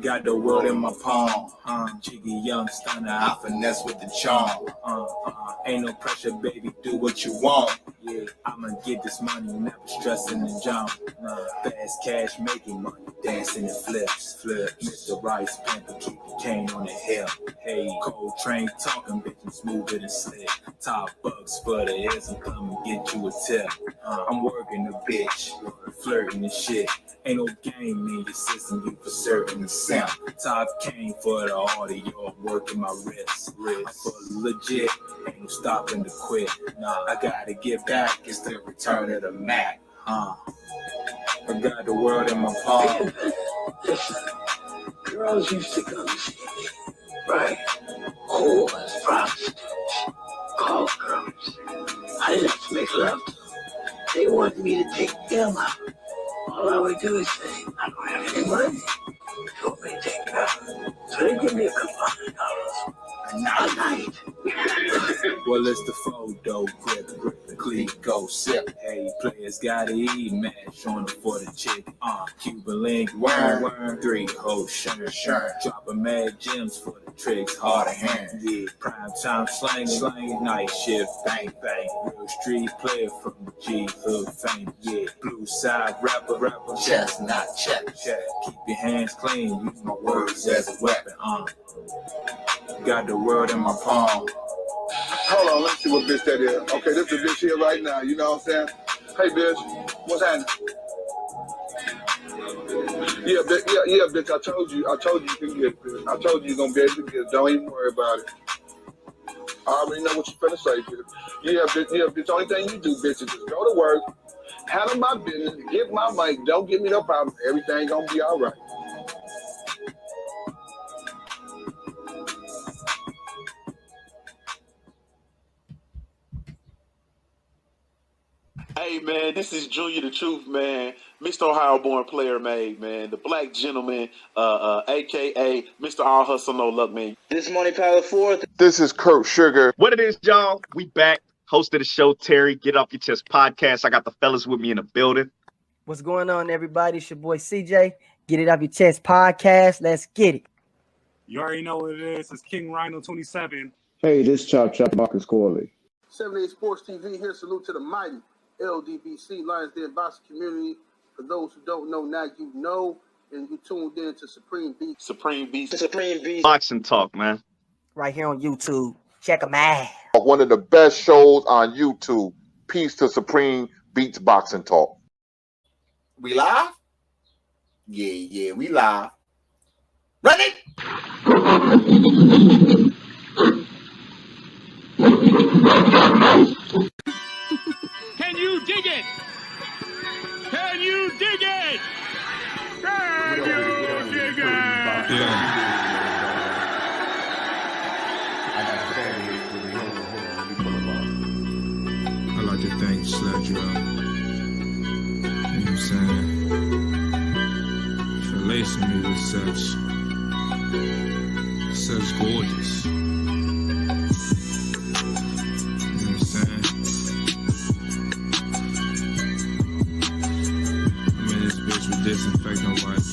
Got the world in my palm, jiggy young stunner, I finesse with the charm. Ain't no pressure, baby, do what you want. Yeah, I'ma get this money, never stressing the jump. Fast cash, making money, dancing and flips. Mr. Rice Panther, keep the cane on the hip. Hey, cold train talking, bitch, I'm smoother than slick. Top bucks for the hits, and come and get you a tip. I'm working the bitch, flirting and shit. Ain't no game in your system, you for serving the simp. Top came for the audio, working my wrist. I'm for legit, ain't no stopping to quit. I gotta get back, it's the return of the Mac. I got the world in my palm. Listen, girls used to come see me, right? Whores, prostitutes, call girls. I didn't have to make love to them. They wanted me to take them out. All I would do is say, I don't have any money. You want me to take it out? So they give me a couple $100 a night. Well, it's the photo grip, the cleat, go sip. Hey, players gotta eat, man, showing up for the chick. Cuban link, worm, 3 hoes, sure. Dropping mad gems for the tricks, hard of hand. Yeah, prime time slang, night shift, bang. Real street player from the G hood fame. Yeah, blue side rapper, chestnut, check. Keep your hands clean, use my words as a weapon. Got the world in my palm. Hold on, let's see what bitch that is. Okay, this is a bitch here right now, you know what I'm saying? Hey, bitch, what's happening? Yeah, bitch, I told you you can get it. I told you you're gonna be able to get it. Don't even worry about it. I already know what you're finna say, bitch. Yeah, bitch, only thing you do, bitch, is just go to work, handle my business, get my money, don't give me no problem. Everything gonna be all right. Hey, man, this is Junior the Truth, man. Mr. Ohio-born player made, man. The black gentleman, a.k.a. Mr. All Hustle No Luck, man. This Money Power 4th. This is Kurt Sugar. What it is, y'all? We back. Host of the show, Terry. Get Off Your Chest podcast. I got the fellas with me in the building. What's going on, everybody? It's your boy CJ. Get It Off Your Chest podcast. Let's get it. You already know what it is. It's King Rhino 27. Hey, this Chop Marcus Corley. 78 Sports TV here. Salute to the mighty LDBC, Lions Den boxing community. For those who don't know, now you know, and you tuned in to Supreme Beast Boxing Talk, man. Right here on YouTube. Check them out. One of the best shows on YouTube. Peace to Supreme Beats Boxing Talk. We live? Yeah, we live. Run it! Can you dig it? Can you dig it? Can you dig it? I like to thank Sledge Up. You know what I'm saying? For lacing me with such gorgeous. You know what I'm saying? I'm in this bitch with disinfectant wipes.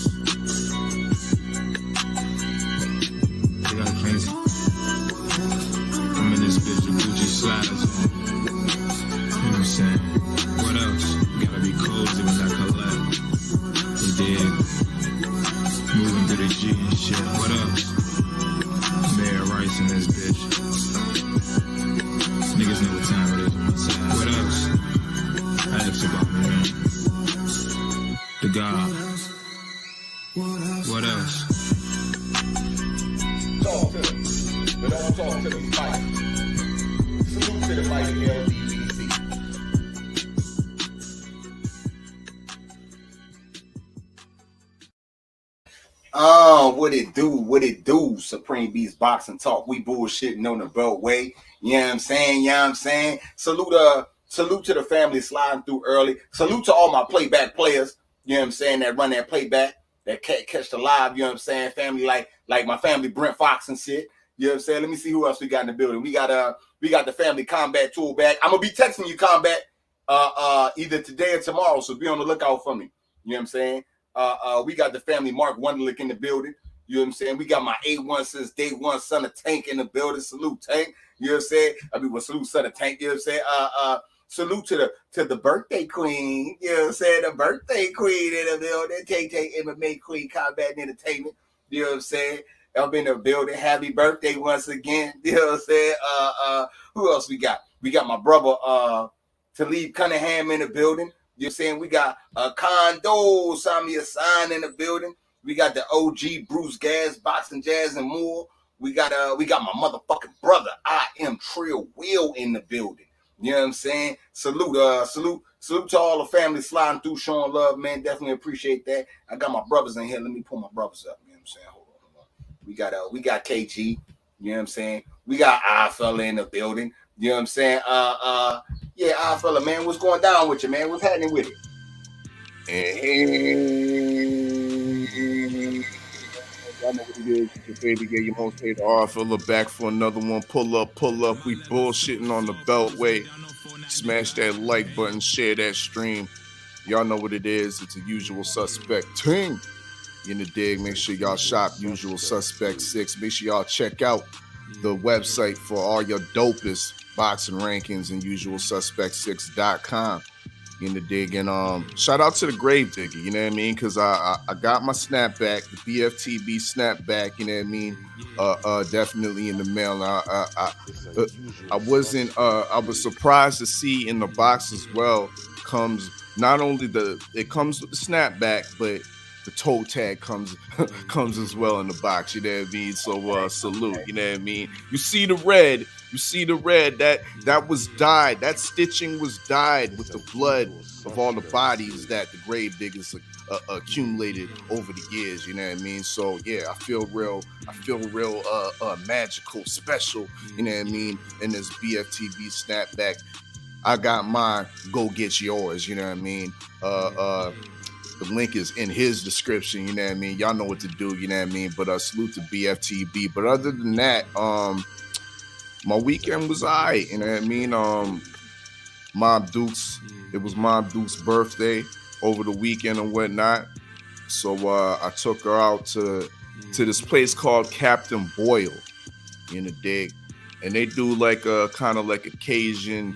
They got crazy. I'm in this bitch with Gucci slides on. You know what I'm saying? What else? Gotta be cozy when I collect. You dig? Moving through the G and shit. What else? Mayor Rice in this bitch. Niggas know what time it is on my side. What else? I asked about me, man. The God. What else? Talk to them, but don't talk to the mic. Salute to the mighty LDBC. What it do, Supreme Beast Boxing Talk. We bullshitting on the Beltway. You know what I'm saying? Salute to the family sliding through early. Salute to all my playback players, you know what I'm saying, that run that playback, that catch the live, you know what I'm saying, family like my family Brent Fox and shit. You know what I'm saying? Let me see who else we got in the building. We got the Family Combat Tool back. I'm gonna be texting you Combat either today or tomorrow, so be on the lookout for me. You know what I'm saying? We got the Family Mark Wonderlick in the building. You know what I'm saying? We got my A1 since day one, son of Tank in the building. Salute Tank. You know what I'm saying? I mean, well, salute son of Tank. You know what I'm saying? Salute to the birthday queen. You know what I'm saying? The birthday queen in the building. Tay MMA Queen Combat and Entertainment. You know what I'm saying? I'm in the building. Happy birthday once again. You know what I'm saying? Who else we got? We got my brother Talib Cunningham in the building. You know what I'm saying? We got Kondo Samia San in the building. We got the OG Bruce Gas, Boxing Jazz and more. We got my motherfucking brother, I Am Trill Will in the building. You know what I'm saying? Salute to all the family sliding through, showing love, man. Definitely appreciate that. I got my brothers in here. Let me pull my brothers up. You know what I'm saying? Hold on. We got KG. You know what I'm saying? We got I Fella in the building. You know what I'm saying? Yeah, I Fella, man. What's going down with you, man? What's happening with it? Y'all know what it is. It's your favorite guy, your most hated R Fella, back for another one. Pull up. We bullshitting on the Beltway. Smash that like button, share that stream. Y'all know what it is. It's a Usual Suspect team. In the dig, make sure y'all shop Usual Suspect 6. Make sure y'all check out the website for all your dopest boxing rankings and usualsuspect6.com. In the dig, and shout out to the Grave Digger, you know what I mean, because I got my snapback, the BFTB snapback, you know what I mean, definitely in the mail. I was surprised to see in the box as well comes not only it comes with the snapback, but the toe tag comes as well in the box, you know what I mean? So salute, you know what I mean? You see the red, that was dyed, that stitching was dyed with the blood of all the bodies that the Grave Diggers accumulated over the years, you know what I mean? So yeah, I feel real magical, special, you know what I mean, in this BFTB snapback. I got mine, go get yours, you know what I mean? The link is in his description, you know what I mean? Y'all know what to do, you know what I mean? But salute to BFTB. But other than that, my weekend was all right, you know what I mean? It was Mom Duke's birthday over the weekend and whatnot. So I took her out to this place called Captain Boyle in the dig. And they do like a kind of like a Cajun,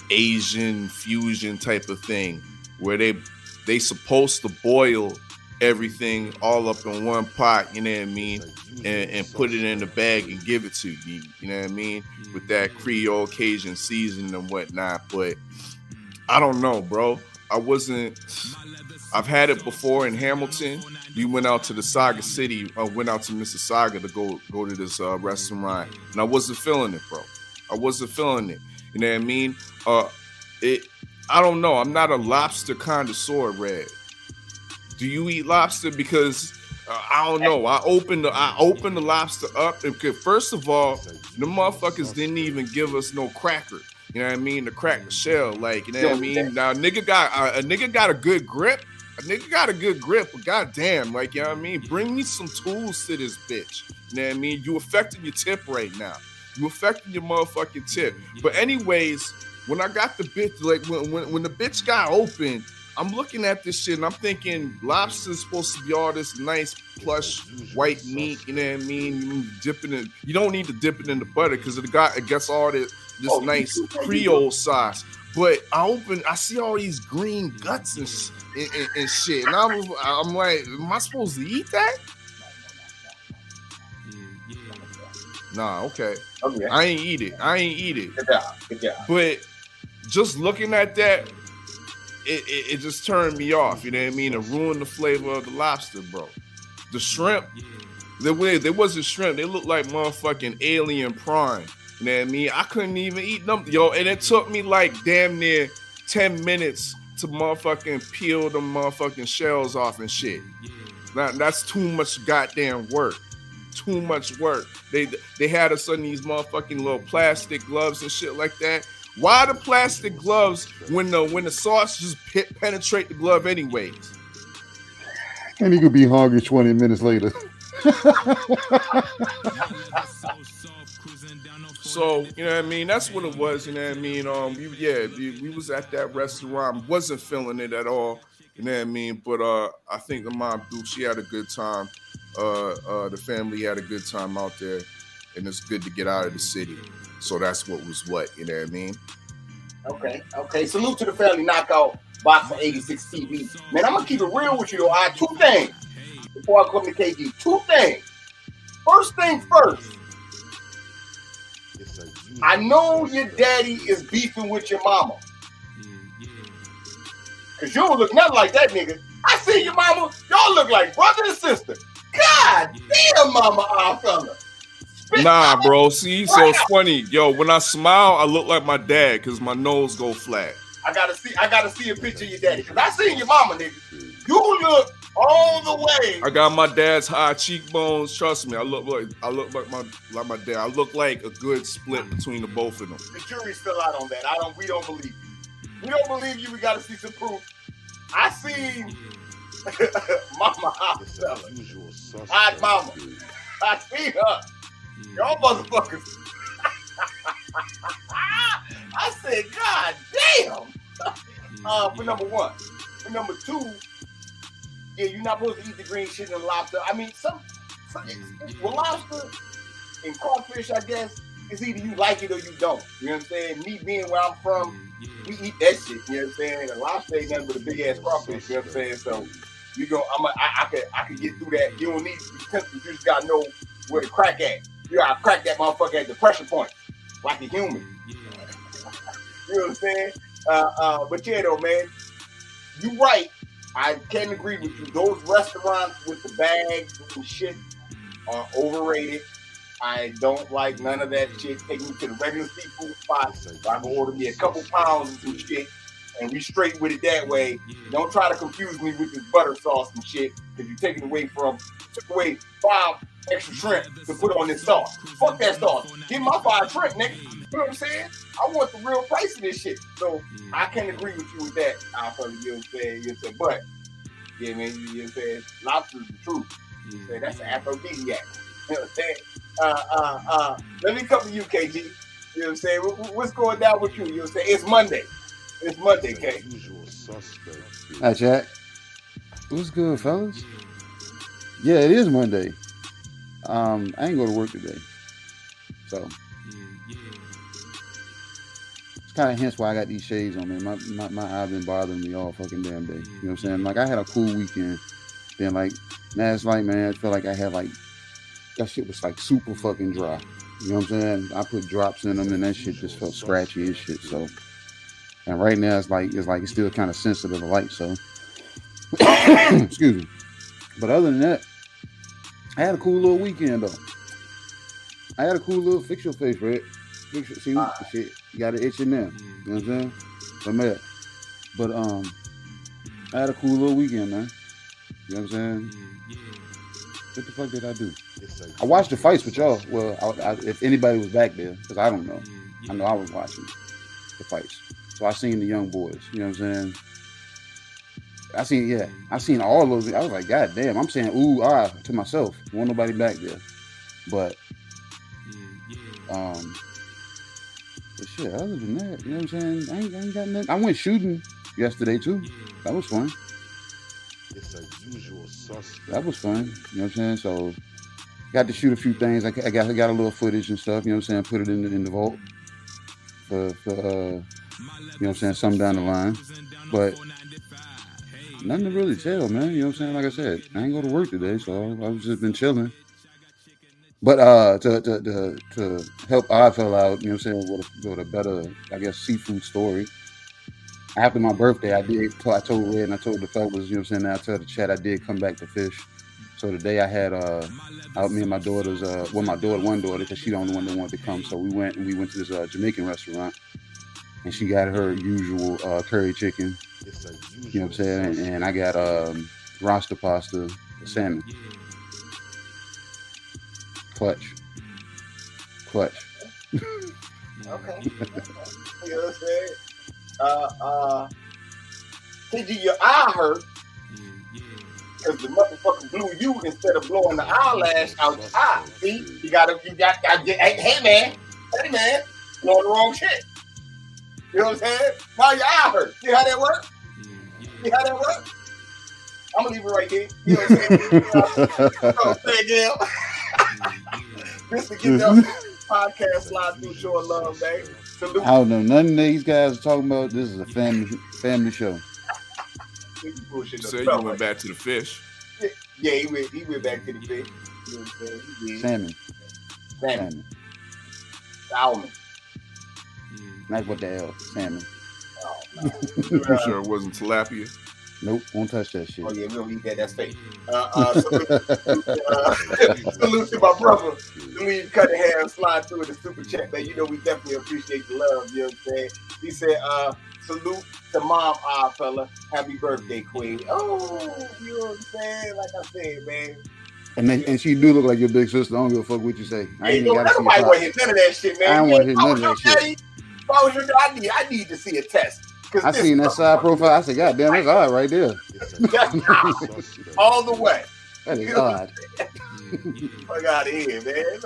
Asian fusion type of thing where they supposed to boil everything all up in one pot, you know what I mean, and put it in the bag and give it to you, you know what I mean, with that Creole Cajun seasoning and whatnot. But I don't know, bro. I've had it before in Hamilton. We went out to the Saga City, went out to Mississauga to go to this restaurant, and I wasn't feeling it, bro. I wasn't feeling it, you know what I mean? I don't know. I'm not a lobster connoisseur, Red. Do you eat lobster? Because I don't know. I opened the lobster up, and first of all, the motherfuckers didn't even give us no cracker. You know what I mean? To crack the shell, like, you know what I mean. Now, a nigga got a good grip. But goddamn, like, you know what I mean. Bring me some tools to this bitch. You know what I mean? You affecting your tip right now. You affecting your motherfucking tip. But anyways, when I got the bitch, like when the bitch got open, I'm looking at this shit and I'm thinking lobster's supposed to be all this nice plush white meat, you know what I mean? You don't need to dip it in the butter because it gets all this nice Creole sauce. But I see all these green guts and shit, and I'm like, am I supposed to eat that? Nah, okay. I ain't eat it. Good job. But just looking at that, it just turned me off, you know what I mean? It ruined the flavor of the lobster, bro. The shrimp, they wasn't shrimp. They looked like motherfucking alien prawn, you know what I mean? I couldn't even eat them, yo, and it took me like damn near 10 minutes to motherfucking peel them motherfucking shells off and shit. Now, that's too much goddamn work. Too much work. They had us on these motherfucking little plastic gloves and shit like that. Why the plastic gloves when the sauce just penetrate the glove anyways? And he could be hungry 20 minutes later. So, you know what I mean? That's what it was, you know what I mean? We was at that restaurant, wasn't feeling it at all, you know what I mean? But I think the mom, dude, she had a good time. The family had a good time out there, and it's good to get out of the city. So that's what was what, you know what I mean? Okay. Salute to the family knockout Boxing 86 TV. Man, I'm gonna keep it real with you though. I have two things before I come to KG. Two things. First thing first. I know your daddy is beefing with your mama. Cause you don't look nothing like that nigga. I see your mama. Y'all look like brother and sister. God damn, mama, our fella. Nah, bro. See, so it's funny. Yo, when I smile, I look like my dad because my nose go flat. I gotta see a picture of your daddy. Cause I seen your mama, nigga. You look all the way. I got my dad's high cheekbones. Trust me, I look like my dad. I look like a good split between the both of them. The jury's still out on that. We don't believe you. We don't believe you. We gotta see some proof. I seen mama hot mama. I seen her. Y'all motherfuckers. I said, God damn. For number one. For number two, yeah, you're not supposed to eat the green shit and lobster. I mean, some with lobster and crawfish, I guess, it's either you like it or you don't. You know what I'm saying? Me being where I'm from, we eat that shit. You know what I'm saying? And lobster ain't nothing but a big ass crawfish. You know what I'm saying? So you go, I could get through that. You don't need utensils. You just gotta know where to crack at. You gotta crack that motherfucker at the pressure point, like a human. You know what I'm saying? But yeah, though, man, you right. I can't agree with you. Those restaurants with the bags and shit are overrated. I don't like none of that shit. Take me to the regular seafood spot. So I can order me a couple pounds of some shit, and we straight with it that way. Don't try to confuse me with this butter sauce and shit, because you took away 5 extra shrimp to put on this sauce. Fuck that sauce. Give my 5 shrimp, nigga. You know what I'm saying? I want the real price of this shit. So I can't agree with you with that. I'll probably, you know what I'm saying? You know what I'm saying? But yeah, man, you know what I'm saying? Lobster's the truth. You know what I'm saying? That's an aphrodisiac. You know what I'm saying? Let me come to you, KG. You know what I'm saying? What's going down with you? You know what I'm saying? It's Monday. It's Monday, K. Hi, Jack. What's good, fellas? Yeah, it is Monday. I ain't go to work today. So it's kind of hence why I got these shades on, man. My eyes been bothering me all fucking damn day. You know what I'm saying? Like, I had a cool weekend. Then, like, last night, man, I feel like I had, like, that shit was, like, super fucking dry. You know what I'm saying? I put drops in them, and that shit just felt scratchy as shit, so. And right now, it's still kind of sensitive to light, so. Excuse me. But other than that, I had a cool little weekend, though. I had a cool little fix your face, Red. See what shit, you got an itch in there. You know what I'm saying? So, man. But I had a cool little weekend, man. You know what I'm saying? What the fuck did I do? I watched the fights with y'all. Well, if anybody was back there, because I don't know. I know I was watching the fights. So I seen the young boys. You know what I'm saying? I seen all those. I was like, God damn. I'm saying ooh, ah to myself. Wasn't nobody back there. But shit, other than that, you know what I'm saying? I ain't got nothing. I went shooting yesterday too. That was fun. It's a usual suspect. That was fun. You know what I'm saying? So got to shoot a few things. I got a little footage and stuff, you know what I'm saying? Put it in the vault for you know what I'm saying, something down the line. But nothing to really tell, man. You know what I'm saying? Like I said, I ain't go to work today, so I've just been chilling. But to help Oddfell out, you know what I'm saying, with a better, I guess, seafood story. After my birthday, I told Red and I told the fellas, you know what I'm saying, I told the chat I did come back to fish. So today I had out me and my daughter's one daughter, because she the only one that wanted to come. So we went to this Jamaican restaurant, and she got her usual curry chicken. You know what I'm saying? And I got roster pasta, salmon. Clutch. Okay. You know what I'm saying? KG, your eye hurt because the motherfucker blew you instead of blowing the eyelash out your eye. See, hey man, Hey man, you on the wrong shit. You know what I'm saying? Now your eye hurt. See how that work? See how that work? I'm gonna leave it right there. You know what I'm saying? You know what I'm saying, Gail? Just to get that podcast slide through, showing love, man. Salute. I don't know. None of these guys are talking about this is a family show. Say you went back to the fish. Yeah, he went back to the fish. You know what I'm saying? Salmon. Salmon. Not what the hell. Salmon. Oh, no. You sure it wasn't tilapia? Nope, won't touch that shit. Oh yeah, we don't eat that. That's fake. Salute to my brother. Leave Cunningham slide through the super chat, man. You know we definitely appreciate the love. You know what I'm saying? He said, salute to mom, fella. Happy birthday, queen. Oh, you know what I'm saying? Like I said, man. And she do look like your big sister. I don't give a fuck what you say. I ain't got to see nobody want to hit none of that shit, man. I don't want to hit none of that shit. If I was your daddy, I need to see a test. I seen that side profile. I said, God damn, that's odd right there. All the way. That is odd. Fuck out of here, man.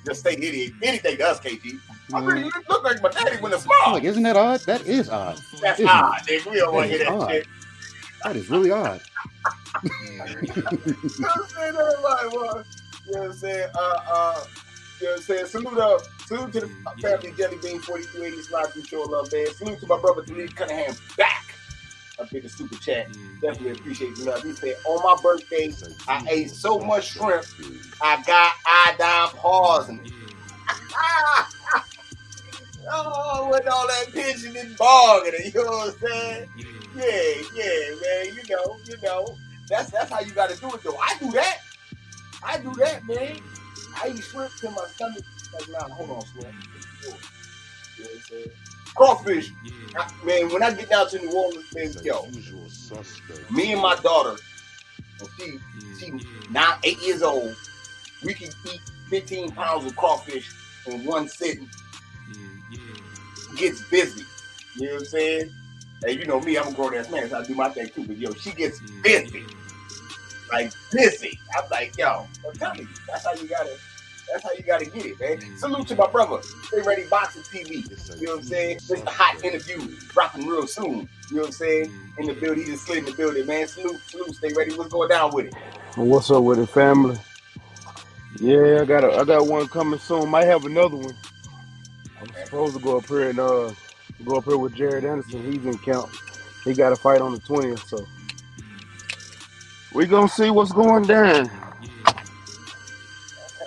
Just say anything to us, KG. I really look like my daddy when it's small. Like, isn't that odd? That is odd. That's odd, nigga. We don't want to hear that shit. That is really odd. You know what I'm saying? You know what I'm saying? Salute to the family Jelly Bean 4280 slide through show love, man. Salute to my brother Talib Cunningham back up in the super chat. Definitely appreciate the love. He said, on my birthday, I ate so much shrimp, I got iodine paws in it. Oh, with all that pigeon and bargaining, you know what I'm saying? Yeah, man. You know. That's how you gotta do it though. I do that, man. I eat shrimp till my stomach. Like, nah, hold on, Slim. You know what I'm saying? Crawfish. Man, when I get down to New Orleans, man, yo, me and my daughter, she 8 years old, we can eat 15 pounds of crawfish in one sitting. Gets busy. You know what I'm saying? Hey, you know me, I'm a grown ass man, so I do my thing too. But yo, she gets busy. Like busy. I'm like, yo, I'm telling you, that's how you gotta get it, man. Salute to my brother. Stay Ready Boxing TV. You know what I'm saying? This is a hot interview dropping real soon. You know what I'm saying? In the building, he just slid in the building, man. Salute, stay ready. What's going down with it? What's up with it, family? Yeah, I got one coming soon. Might have another one. I'm supposed to go up here with Jared Anderson. He's in camp. He got a fight on the 20th, so we gonna see what's going down.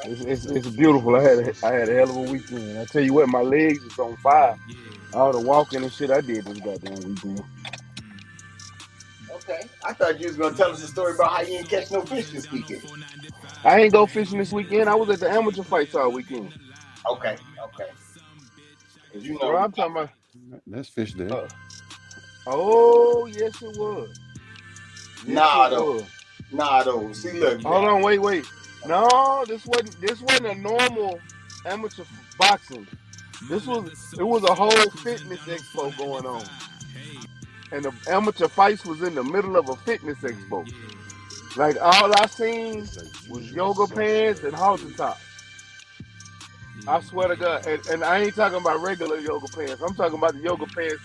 It's beautiful. I had a hell of a weekend. I tell you what, my legs is on fire. All the walking and shit I did this goddamn weekend. Okay, I thought you was gonna tell us a story about how you didn't catch no fish this weekend. I ain't go fishing this weekend. I was at the amateur fights all weekend. Okay. You know, Bro, I'm talking about. That's fish there. Oh, yes, it was. Nah, though. See, look. Hold on, wait. No, this wasn't a normal amateur boxing. It was a whole fitness expo going on. And the amateur fights was in the middle of a fitness expo. Like, all I seen was yoga pants and halter tops. I swear to God. And I ain't talking about regular yoga pants. I'm talking about the yoga pants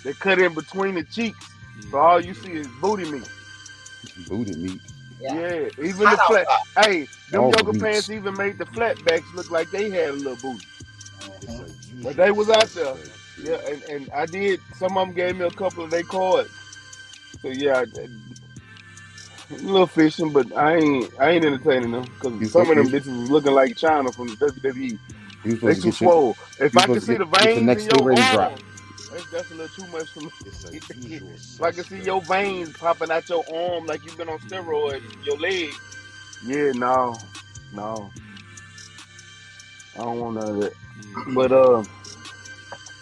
that cut in between the cheeks. So all you see is booty meat. Booty meat. Yeah, even the flat. Hey, them yoga pants even made the flatbacks look like they had a little booty. But they was out there. Yeah, and I did. Some of them gave me a couple of their cards. So yeah, a little fishing, but I ain't entertaining them because some of them bitches was looking like China from the WWE. They too swole. If I can see the veins in your arm, that's a little too much for me. If I can see your veins popping out your arm like you've been on steroids, your leg. Yeah, no. I don't want none of that. But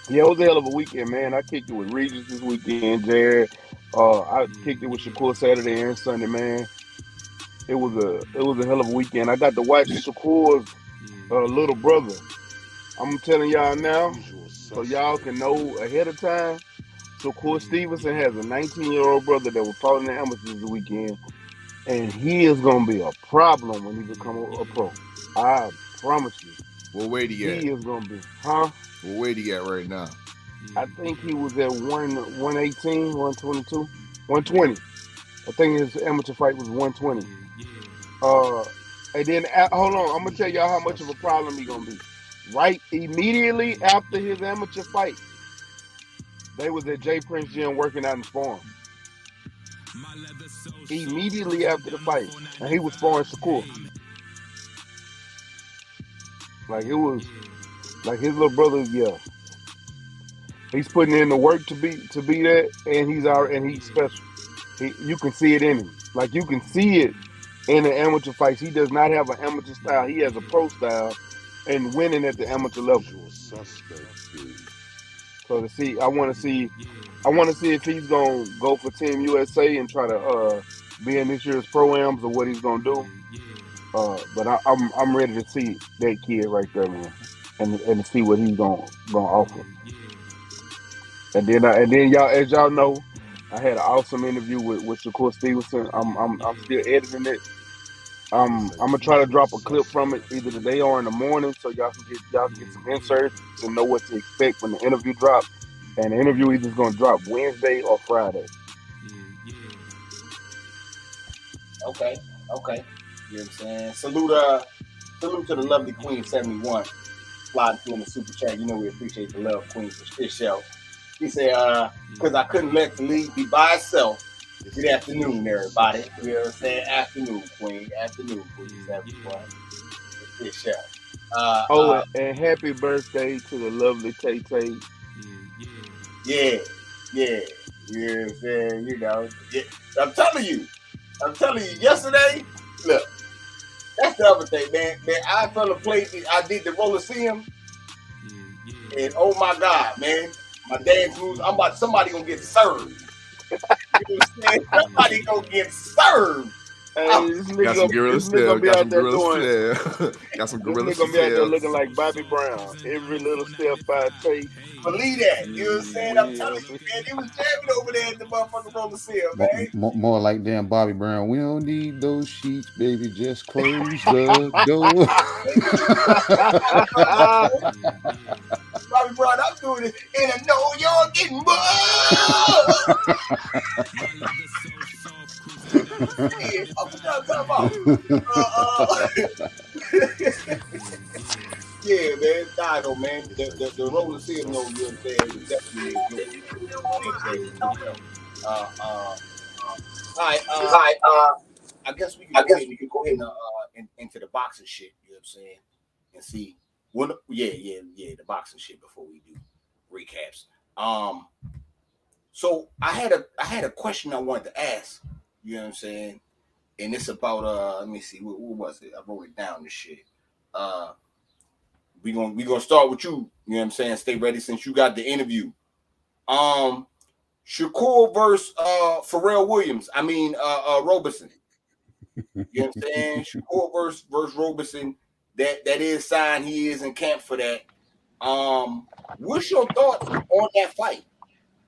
yeah, it was a hell of a weekend, man. I kicked it with Regis this weekend, Jared. I kicked it with Shakur Saturday and Sunday, man. It was a hell of a weekend. I got to watch Shakur's little brother. I'm telling y'all now, so y'all can know ahead of time. Shakur Stevenson has a 19-year-old brother that was fought in the amateurs this weekend, and he is gonna be a problem when he become a pro. I promise you. What weight he at? He is gonna be, huh? What weight he at right now? I think he was at 118, 122, 120. I think his amateur fight was 120. And then hold on, I'm gonna tell y'all how much of a problem he gonna be. Right immediately after his amateur fight, they was at J Prince Gym working out in sparring. Immediately after the fight, and he was sparring Shakur. Like it was, like his little brother, yeah. He's putting in the work to be that, and he's special. You can see it in him. Like you can see it in the amateur fights. He does not have an amateur style. He has a pro style, and winning at the amateur level. So I want to see if he's gonna go for Team USA and try to be in this year's pro-ams or what he's gonna do. But I'm ready to see that kid right there, man, and to see what he's gonna offer. And then y'all, as y'all know, I had an awesome interview with Shakur Stevenson. I'm still editing it. I'm gonna try to drop a clip from it either today or in the morning, so y'all can get some inserts and know what to expect when the interview drops. And the interview either is gonna drop Wednesday or Friday. Okay. You know what I'm saying? Salute to the lovely Queen 71. Sliding through in the super chat. You know we appreciate the love, Queen, for this show. He said, because I couldn't let the league be by itself. Good afternoon, everybody. You know what I'm saying? Afternoon, Queen 71. This show. And happy birthday to the lovely Tay Tay. Yeah. You know what I'm saying? You know. Yeah. I'm telling you, yesterday, look, that's the other thing, man. I did the Roller-Seum, and oh my God, man, my dance moves, somebody gonna get served. You know what I'm saying? Somebody gonna get served. Got some gorilla style. Got some gorilla style. Got some gorilla style. This nigga gonna be out there looking like Bobby Brown. Every little step I take. Believe that. You know what I'm saying? I'm telling you, man. He was jamming over there at the motherfucking Roller-Seum, man. More like damn Bobby Brown. We don't need those sheets, baby. Just close the door. Bobby Brown, I'm doing it, and I know you're getting yeah, man, Dido, man. The Roller-Seum, you know what I'm saying, is definitely all right. I guess we can go ahead and into the boxing shit. You know what I'm saying, and see what. Yeah, the boxing shit before we do recaps. So I had a question I wanted to ask. You know what I'm saying, and it's about let me see, what was it? I wrote it down. This shit. We gonna start with you. You know what I'm saying. Stay ready since you got the interview. Shakur versus Pharrell Williams. Robeson. You know what I'm saying? Shakur versus Robeson. That is signed. He is in camp for that. What's your thoughts on that fight?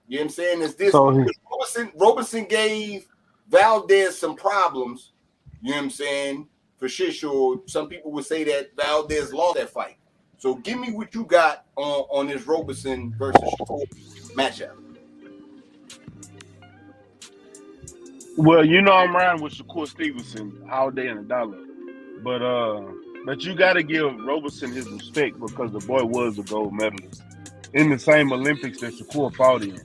You know what I'm saying? Is this Robeson gave Valdez some problems? You know what I'm saying? For sure. Some people would say that Valdez lost that fight. So give me what you got on this Robeson versus Shakur matchup. Well, you know I'm riding with Shakur Stevenson all day in a dollar. But you got to give Robeson his respect because the boy was a gold medalist in the same Olympics that Shakur fought in.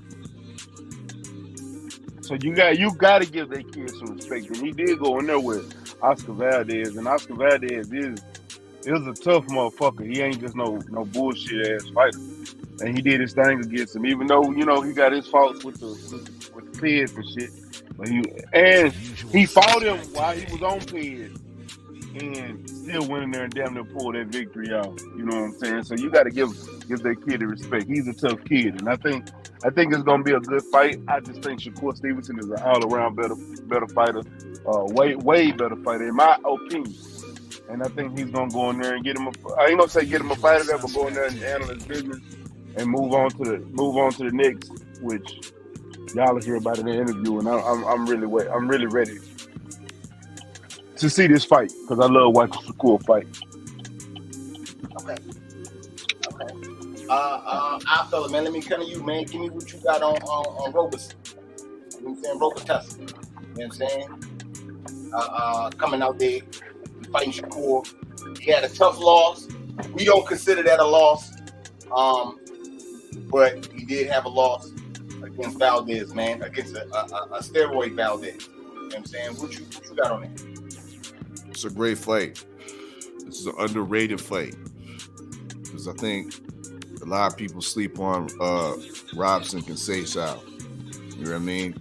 So you got to give that kid some respect. And he did go in there with Oscar Valdez, and Oscar Valdez is a tough motherfucker. He ain't just no bullshit ass fighter. And he did his thing against him, even though he got his faults with the PEDs and shit. But he fought him while he was on PEDs and still went in there and damn near pulled that victory out. You know what I'm saying? So you got to give that kid the respect. He's a tough kid, and I think it's gonna be a good fight. I just think Shakur Stevenson is an all around better fighter, way better fighter in my opinion. And I think he's gonna go in there and get him I ain't gonna say get him a fight of that, but go in there and handle his business and move on to the next, which y'all will hear about in the interview. And I'm really ready to see this fight because I love watching Shakur fight. Okay. I fella, man, let me come to you, man. Give me what you got on Roberson. You know what I'm saying? Robertus. You know what I'm saying? Coming out there, fighting Shakur. He had a tough loss. We don't consider that a loss. But he did have a loss against Valdez, man, against a steroid Valdez. You know what I'm saying? What you got on it? It's a great fight. This is an underrated fight. Because I think a lot of people sleep on Robson Conceição. You know what I mean?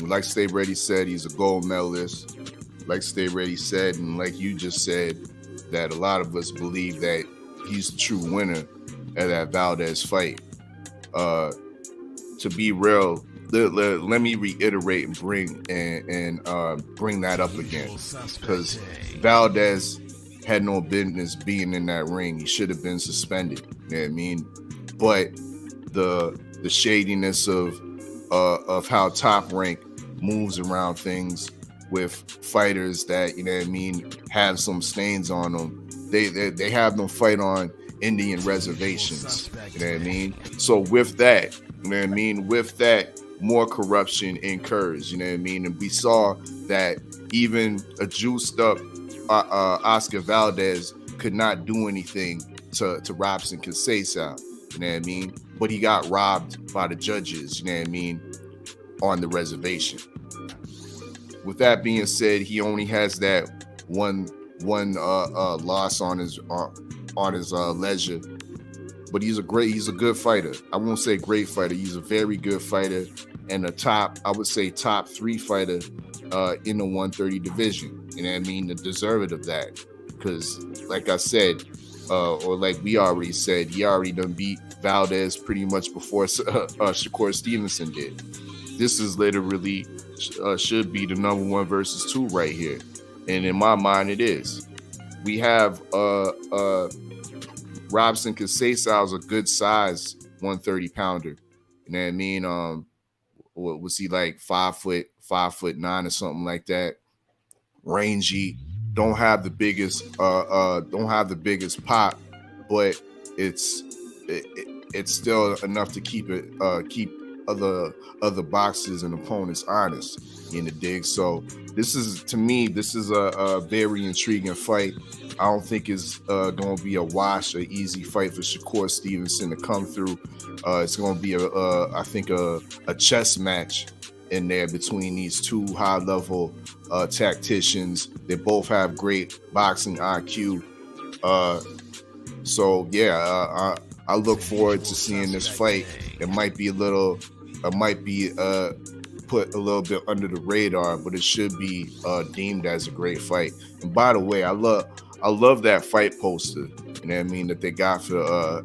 Like Stay Ready said, he's a gold medalist. Like Stay Ready said, and like you just said, that a lot of us believe that he's the true winner of that Valdez fight. To be real, let me reiterate and bring that up again, because Valdez had no business being in that ring. He should have been suspended. You know what I mean? But the shadiness of how Top Rank moves around things with fighters that, you know what I mean, have some stains on them. They have them fight on Indian reservations. You know what I mean? So with that, you know what I mean, with that, more corruption incurs. You know what I mean? And we saw that even a juiced up Oscar Valdez could not do anything to Robson Conceição. You know what I mean? But he got robbed by the judges, you know what I mean, on the reservation. With that being said, he only has that one loss on his ledger. But he's a good fighter. I won't say great fighter. He's a very good fighter and I would say top 3 fighter in the 130 division. You know what I mean? The deserving of that. Because like I said, or like we already said, he already done beat Valdez pretty much before Shakur Stevenson did. This is literally should be the number 1 versus 2 right here. And in my mind, it is. We have Robson Conceição is a good size 130 pounder. You know what I mean? What was he like 5'9" or something like that? Rangy, don't have the biggest pop, but it's still enough to keep other boxers and opponents honest in the dig. So this is a very intriguing fight. I don't think it's going to be a wash, an easy fight for Shakur Stevenson to come through. It's going to be a chess match in there between these two high-level tacticians. They both have great boxing IQ. So yeah, I look forward to seeing this fight. It might be put a little bit under the radar, but it should be deemed as a great fight. And by the way, I love that fight poster. You know what I mean, that they got for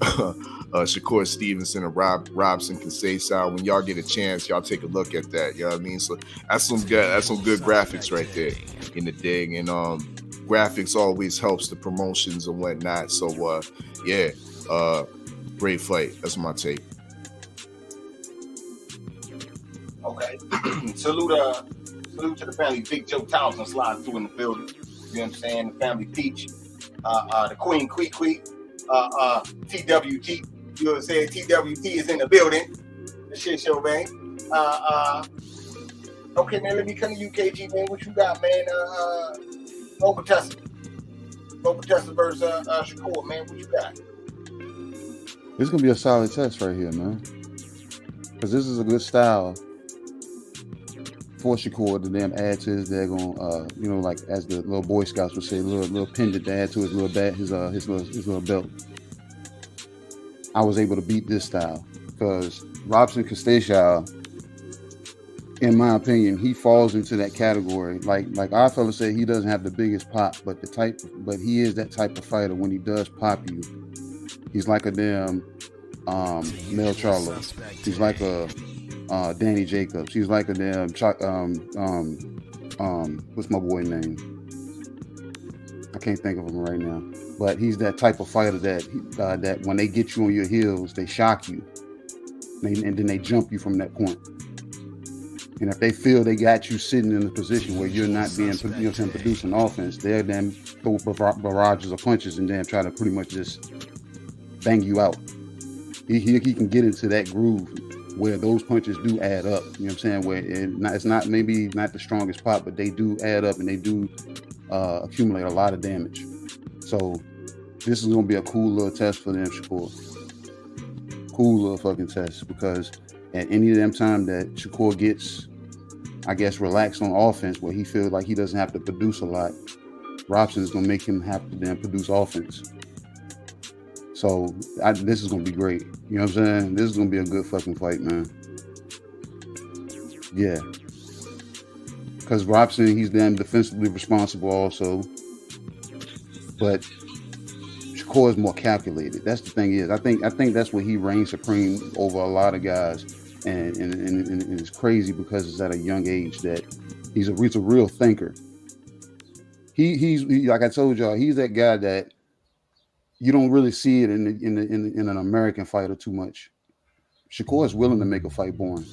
Shakur Stevenson and Robson Conceição. When y'all get a chance, y'all take a look at that. You know what I mean? So that's some good graphics right there in the dig. And graphics always helps the promotions and whatnot. So great fight. That's my take. Okay. Salute to the family. Big Joe Townsend sliding through in the building. You know what I'm saying? The family Peach. The Queen Tweet. TWT. You know what I'm saying? TWT is in the building. The shit show, man. Okay, man, let me come to you, KG, man. What you got, man? Robertus versus Shakur, man. What you got? This is going to be a solid test right here, man. Because this is a good style for Shakur to then add to his daggone, like as the little Boy Scouts would say, little pendant to add to his little belt. I was able to beat this style because Robson Conceição, in my opinion, he falls into that category. Like our fella said, he doesn't have the biggest pop, but he is that type of fighter. When he does pop you, he's like a damn Mel Charlo. He's like a Danny Jacobs. He's like a damn what's my boy name? I can't think of him right now. But he's that type of fighter that when they get you on your heels, they shock you, and then they jump you from that point. And if they feel they got you sitting in a position where you're not being, you know what I'm saying, producing offense, they'll then throw barrages of punches and then try to pretty much just bang you out. He can get into that groove where those punches do add up. You know what I'm saying? Where it's not maybe not the strongest pop, but they do add up and they do accumulate a lot of damage. So this is gonna be a cool little test for them, Shakur. Cool little fucking test, because at any of them time that Shakur gets, I guess, relaxed on offense, where he feels like he doesn't have to produce a lot, Robson is gonna make him have to then produce offense. So this is gonna be great. You know what I'm saying? This is gonna be a good fucking fight, man. Yeah. Because Robson, he's damn defensively responsible also. But Shakur is more calculated. That's the thing is, I think that's where he reigns supreme over a lot of guys. And it's crazy because it's at a young age that he's a real thinker. He's like I told y'all, he's that guy that you don't really see it in an American fighter too much. Shakur is willing to make a fight boring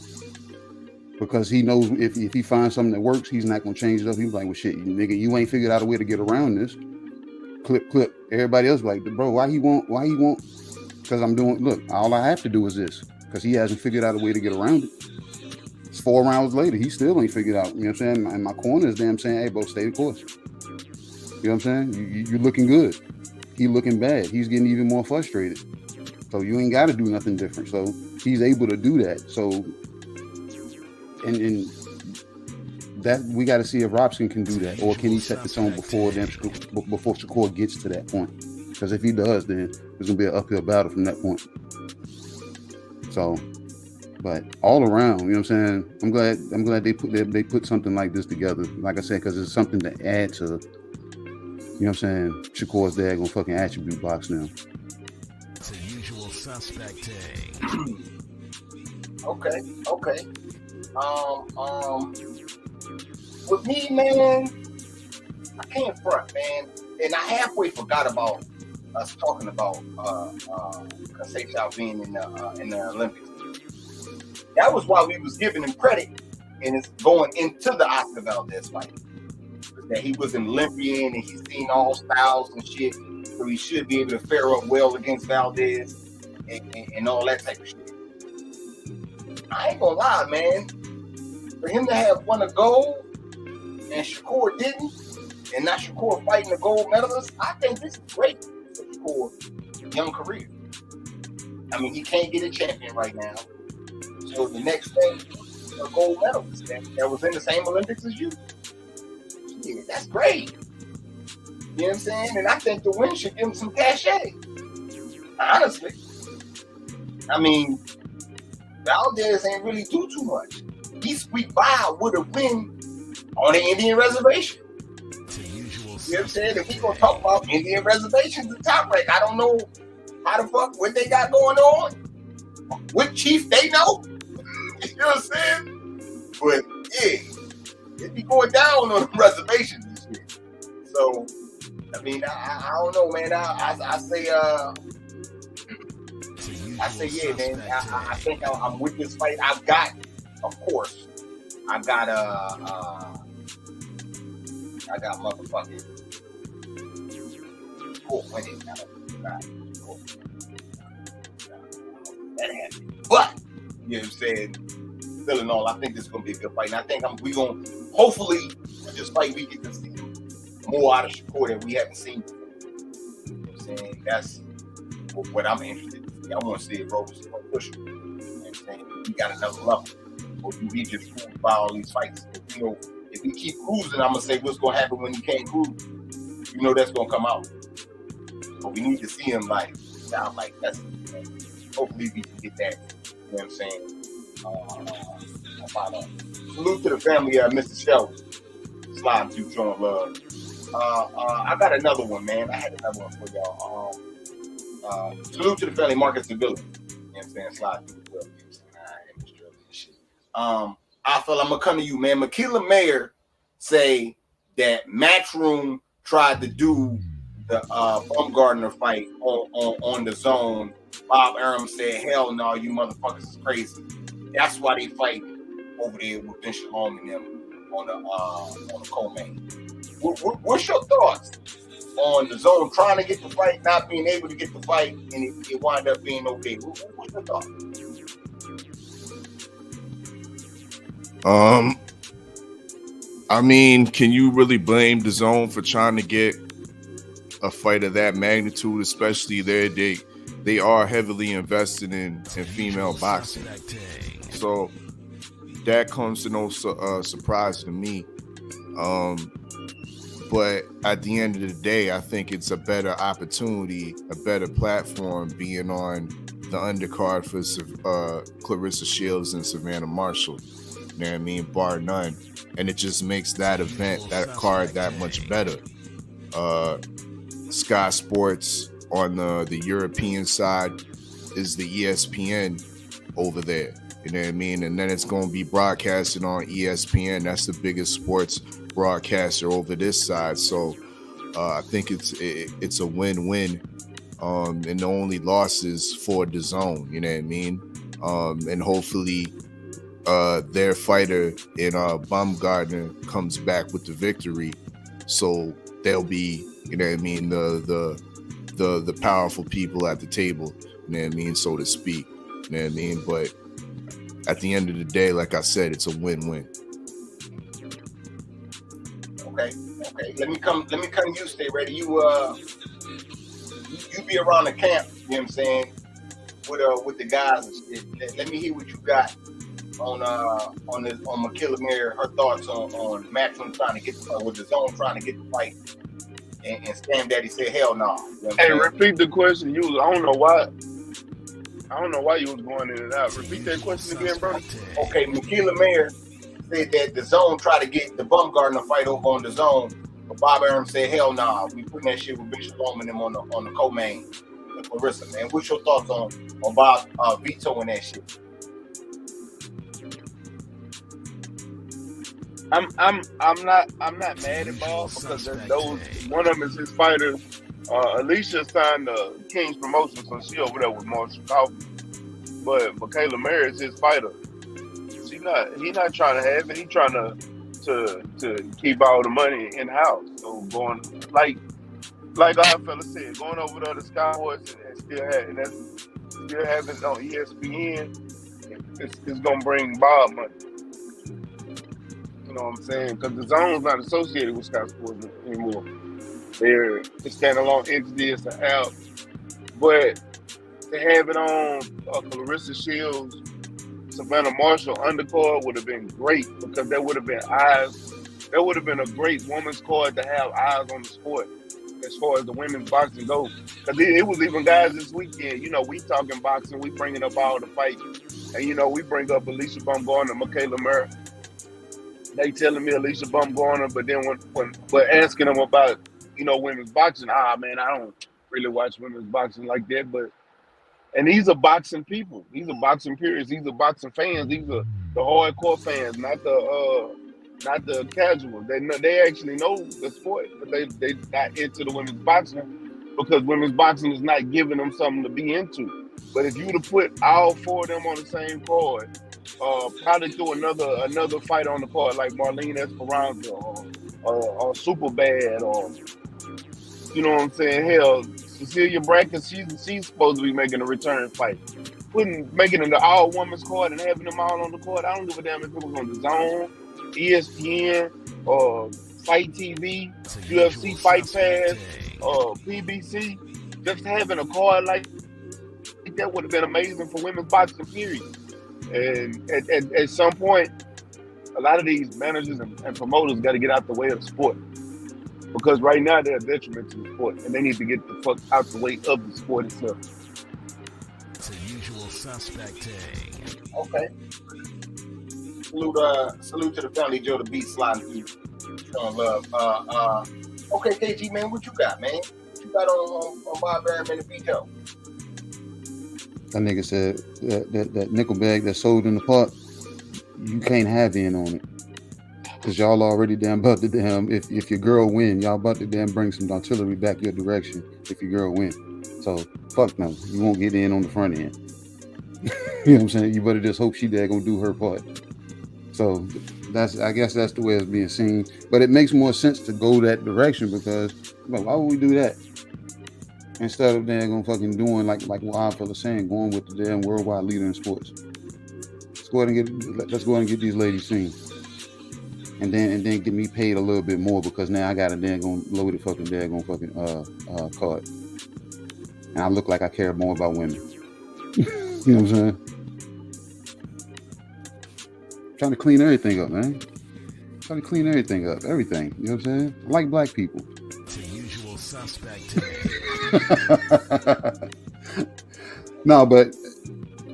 because he knows if he finds something that works, he's not gonna change it up. He's like, well, shit, nigga, you ain't figured out a way to get around this. Clip. Everybody else like, bro, why he won't? Because I'm doing. Look, all I have to do is this. Because he hasn't figured out a way to get around it. It's 4 rounds later, he still ain't figured out. You know what I'm saying? And my corner is damn saying, hey, bro, stay the course. You know what I'm saying? You're looking good. He looking bad. He's getting even more frustrated. So you ain't got to do nothing different. So he's able to do that. So, and that we got to see if Robson can do that, or can he set the tone before Shakur gets to that point? Because if he does, then there's gonna be an uphill battle from that point. So, but all around, you know what I'm saying? I'm glad they put something like this together. Like I said, because it's something to add to, you know what I'm saying? Shakur's dad gonna fucking attribute box now. It's a usual suspect. Okay. With me, man, I can't front, man. And I halfway forgot about us talking about Cashapp being in the Olympics. That was why we was giving him credit, and it's going into the Oscar Valdez fight. That he was an Olympian and he's seen all styles and shit, so he should be able to fare up well against Valdez and all that type of shit. I ain't gonna lie, man. For him to have won a gold and Shakur didn't, and not Shakur fighting the gold medalist, I think this is great for Shakur's young career. I mean, he can't get a champion right now. So the next thing is a gold medalist that was in the same Olympics as you. Yeah, that's great. You know what I'm saying? And I think the win should give him some cachet. Honestly. I mean, Valdez ain't really do too much. He squeaked by with a win on the Indian reservation. You know what I'm saying? If we gonna talk about Indian reservations, the top rank, I don't know how the fuck what they got going on. What chief they know? You know what I'm saying? But yeah, it be going down on the reservations and shit. So I mean, I don't know, man. I say yeah, man. I think I'm with this fight. I've got, of course, I got motherfucking winning. That happened. But you know what I'm saying? Still in all, I think this is gonna be a good fight. And I think we gonna hopefully with this fight we get to see more out of Shakur that we haven't seen before. You know what I'm saying? That's what I'm interested in. I want to see if Rose is gonna push him. You know what I'm saying? We got another level. Or do we just cruise by all these fights? You know, if we keep cruising, I'm gonna say what's gonna happen when you can't cruise. You know that's gonna come out. But we need to see him like sound like that's. Hopefully we can get that. You know what I'm saying? Salute to the family, Mr. Shelby. Slide through showing love. I got another one, man. I had another one for y'all. Salute to the family, Marcus Stability. You know what I'm saying? Slide through the well. You know what I'm saying? I feel I'm gonna come to you, man. Makila Mayer say that Matchroom tried to do the Baumgartner fight on the zone. Bob Arum said, hell no, you motherfuckers is crazy. That's why they fight over there with Ben Shalom and them on the co-main. What's your thoughts on the Zone trying to get the fight, not being able to get the fight, and it wind up being okay? What's your thoughts? I mean, can you really blame the Zone for trying to get a fight of that magnitude, especially they are heavily invested in female boxing. So that comes to no surprise to me. But at the end of the day, I think it's a better opportunity, a better platform being on the undercard for Clarissa Shields and Savannah Marshall. You know what I mean? Bar none. And it just makes that event, that card, that much better. Sky Sports on the European side is the ESPN over there. You know what I mean? And then it's going to be broadcasted on ESPN. That's the biggest sports broadcaster over this side. So I think it's a win-win. And the only loss is for the Zone. You know what I mean? And hopefully their fighter in Baumgartner comes back with the victory. So they'll be, you know what I mean, the powerful people at the table, you know what I mean, so to speak. You know what I mean? But at the end of the day, like I said, it's a win-win. Okay. Let me come to you, stay ready. You be around the camp, you know what I'm saying, with the guys and shit. Let me hear what you got on Makila Mir, her thoughts on Matchroom trying to get with the Zone trying to get the fight. And Stam Daddy said, "Hell no." You know hey, repeat the question. I don't know why you was going in and out. Repeat that question again, bro. Okay, Makila Mir said that the Zone tried to get the Baumgartner fight over on the Zone, but Bob Arum said, "Hell no, nah. We putting that shit with Bishop Bowman and them on the co-main with Clarissa, man." What's your thoughts on Bob vetoing that shit? I'm not mad at Bob because those one of them is his fighters. Alicia signed the King's promotion, so she over there with Marshall Coffey. But Makila Mir is his fighter. He not trying to have it. He trying to keep all the money in house. So going like our fella said, going over there to Sky Horse and still having it on ESPN, it's gonna bring Bob money. You know what I'm saying? Because the Zone's not associated with Sky Sports anymore. They're a standalone entity, it's an app. But to have it on Clarissa Shields, Savannah Marshall undercard would have been great because there would have been eyes. There would have been a great women's card to have eyes on the sport as far as the women's boxing goes. Because it was even guys this weekend, you know, we talking boxing, we bringing up all the fights. And, you know, we bring up Alicia Baumgartner, Makila Mir. They telling me Alicia Baumgartner, but then when asking them about, you know, women's boxing, man, I don't really watch women's boxing like that. And these are boxing people. These are boxing purists. These are boxing fans. These are the hardcore fans, not the casual. They actually know the sport, but they not into the women's boxing because women's boxing is not giving them something to be into. But if you were to put all four of them on the same card, probably do another fight on the card like Marlene Esperanza or Superbad or, you know what I'm saying? Hell, Cecilia Bracken, she's supposed to be making a return fight. Making it an all women's card and having them all on the card. I don't give a damn if it was on the Zone, ESPN, or Fight TV, UFC Fight Pass, PBC. Just having a card like that would have been amazing for women's boxing, period. And at some point, a lot of these managers and promoters got to get out the way of the sport. Because right now they're a detriment to the sport, and they need to get the fuck out the way of the sport itself. It's a usual suspect. Okay. Salute to the family, Joe, the beat sliding through. Showing love. Okay, KG, man, what you got, man? What you got on Bob Arum and the veto? That nigga said that nickel bag that's sold in the pot, you can't have in on it. Cause y'all already damn about to damn, if your girl win, y'all about to damn bring some artillery back your direction if your girl win. So fuck no, you won't get in on the front end. You know what I'm saying? You better just hope she there gonna do her part. So I guess that's the way it's being seen. But it makes more sense to go that direction because why would we do that? Instead of then going fucking doing like Wild Fella saying, going with the damn worldwide leader in sports. Let's go ahead and get these ladies seen. And then get me paid a little bit more because now I got a daggone loaded fucking daggone fucking card. And I look like I care more about women. You know what I'm saying? Trying to clean everything up, man. Trying to clean everything up. Everything. You know what I'm saying? I like black people. The usual suspect. No, but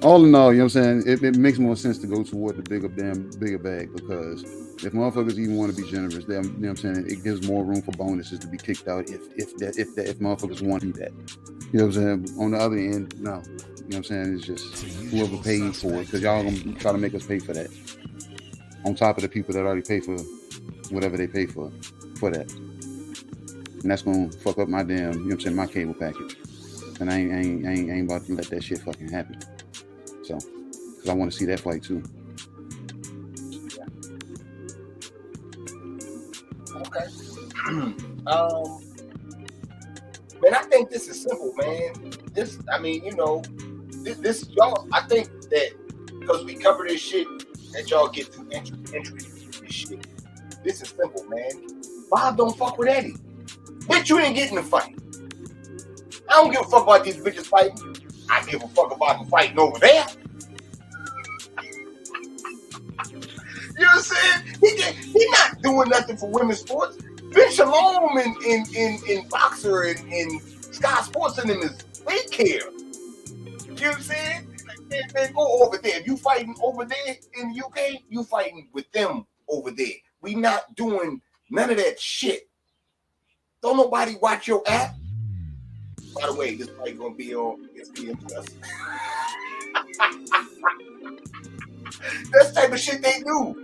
all in all, you know what I'm saying? It makes more sense to go toward the bigger bag because if motherfuckers even want to be generous, then, you know what I'm saying? It gives more room for bonuses to be kicked out if motherfuckers want to do that. You know what I'm saying? On the other end, no. You know what I'm saying? It's just whoever paid for it because y'all gonna try to make us pay for that. On top of the people that already pay for whatever they pay for that. And that's gonna fuck up my damn, you know what I'm saying, my cable package. And I ain't about to let that shit fucking happen. So, because I want to see that fight too. Okay. Man, I think this is simple, man. This y'all, I think that because we cover this shit, that y'all get too interested in this shit. This is simple, man. Bob don't fuck with Eddie. Bitch, you ain't getting the fight. I don't give a fuck about these bitches fighting. I give a fuck about them fighting over there. You know what I'm saying? He not doing nothing for women's sports. Ben Shalom in Boxer and Sky Sports and them is they care. You know what I'm saying? Man, go over there. If you fighting over there in the UK, you fighting with them over there. We not doing none of that shit. Don't nobody watch your app. By the way, this fight gonna be on SBN Plus. That's the type of shit they do. You know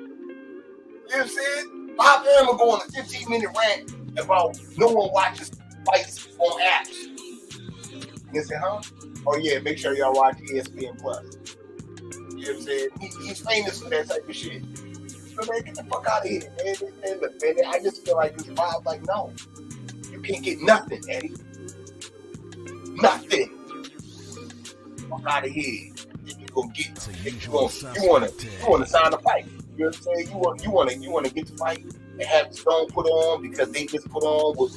what I'm saying? Bob Arum will go on a 15-minute rant about no one watches fights on apps. You say, huh? Oh yeah, make sure y'all watch ESPN Plus. You know what I'm saying? He's famous for that type of shit. So man, get the fuck out of here, man. And look, man, I just feel like this Bob's like, no, you can't get nothing, Eddie. Nothing. Fuck out of here. You gonna get you wanna sign a fight. You know what I'm saying? You wanna get the fight and have the Stone put on because they just put on with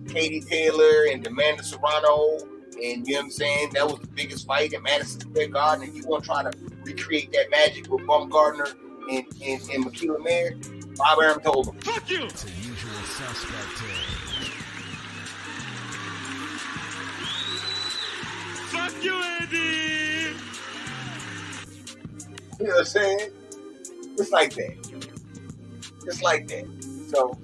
Katie Taylor and Amanda Serrano, and you know what I'm saying? That was the biggest fight in Madison Square Garden, and you wanna try to recreate that magic with Baumgartner and Makila Mayer. Bob Arum told him, fuck you! It's a usual suspect. Fuck you, Eddie! You know what I'm saying? It's like that. It's like that. So,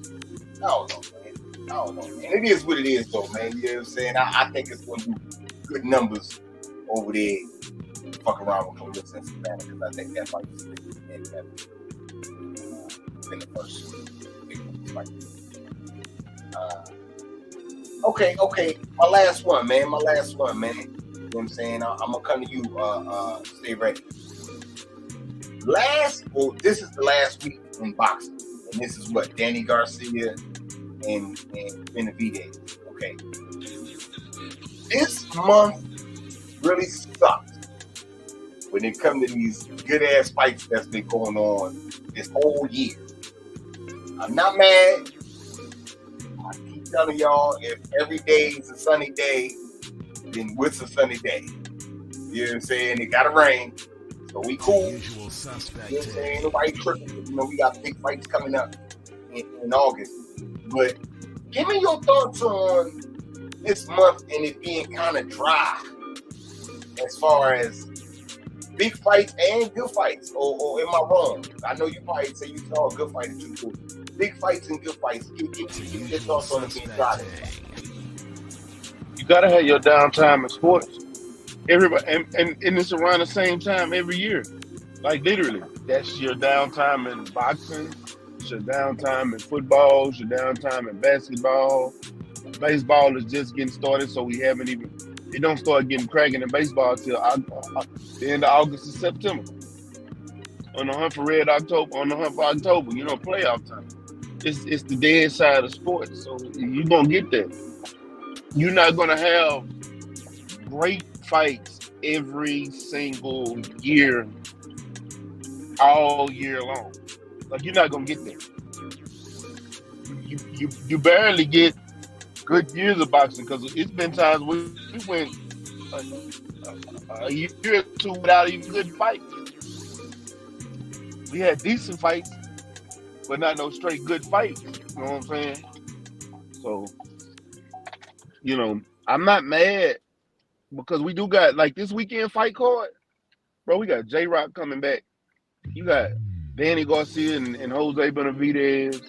I don't know, man. It is what it is, though, man. You know what I'm saying? I think it's going to do good numbers over there. Fuck around with Clarissa and Savannah, because I think that fight is been the first big fight. Okay. My last one, man. You know what I'm saying? I'm going to come to you. Stay ready. This is the last week in boxing. And this is what? Danny Garcia and Benavidez. Okay. This month really sucks when it comes to these good-ass fights that's been going on this whole year. I'm not mad. I keep telling y'all, if every day is a sunny day, then what's a sunny day? You know what I'm saying? It gotta rain. So we cool. You know what I'm saying? Nobody tripping. You know, we got big fights coming up in August. But give me your thoughts on this month and it being kind of dry as far as big fights and good fights. Or am I wrong? I know you probably say you saw a good fight or two too. Big fights and good fights. Give me your thoughts on it being dry. You gotta have your downtime in sports. Everybody, and it's around the same time every year. Like literally, that's your downtime in boxing, it's your downtime in football, it's your downtime in basketball. Baseball is just getting started, so it don't start getting cracking in baseball till the end of August and September. on the hunt for Red October, on the hunt for October, playoff time. It's the dead side of sports, so you're gonna get that. You're not gonna have great fights every single year, all year long. Like you're not gonna get that. You barely get good years of boxing because it's been times we went a year or two without even good fights. We had decent fights, but not no straight good fights. You know what I'm saying? So, I'm not mad because we do got like this weekend fight card, bro. We got J-Rock coming back. You got Danny Garcia and Jose Benavidez.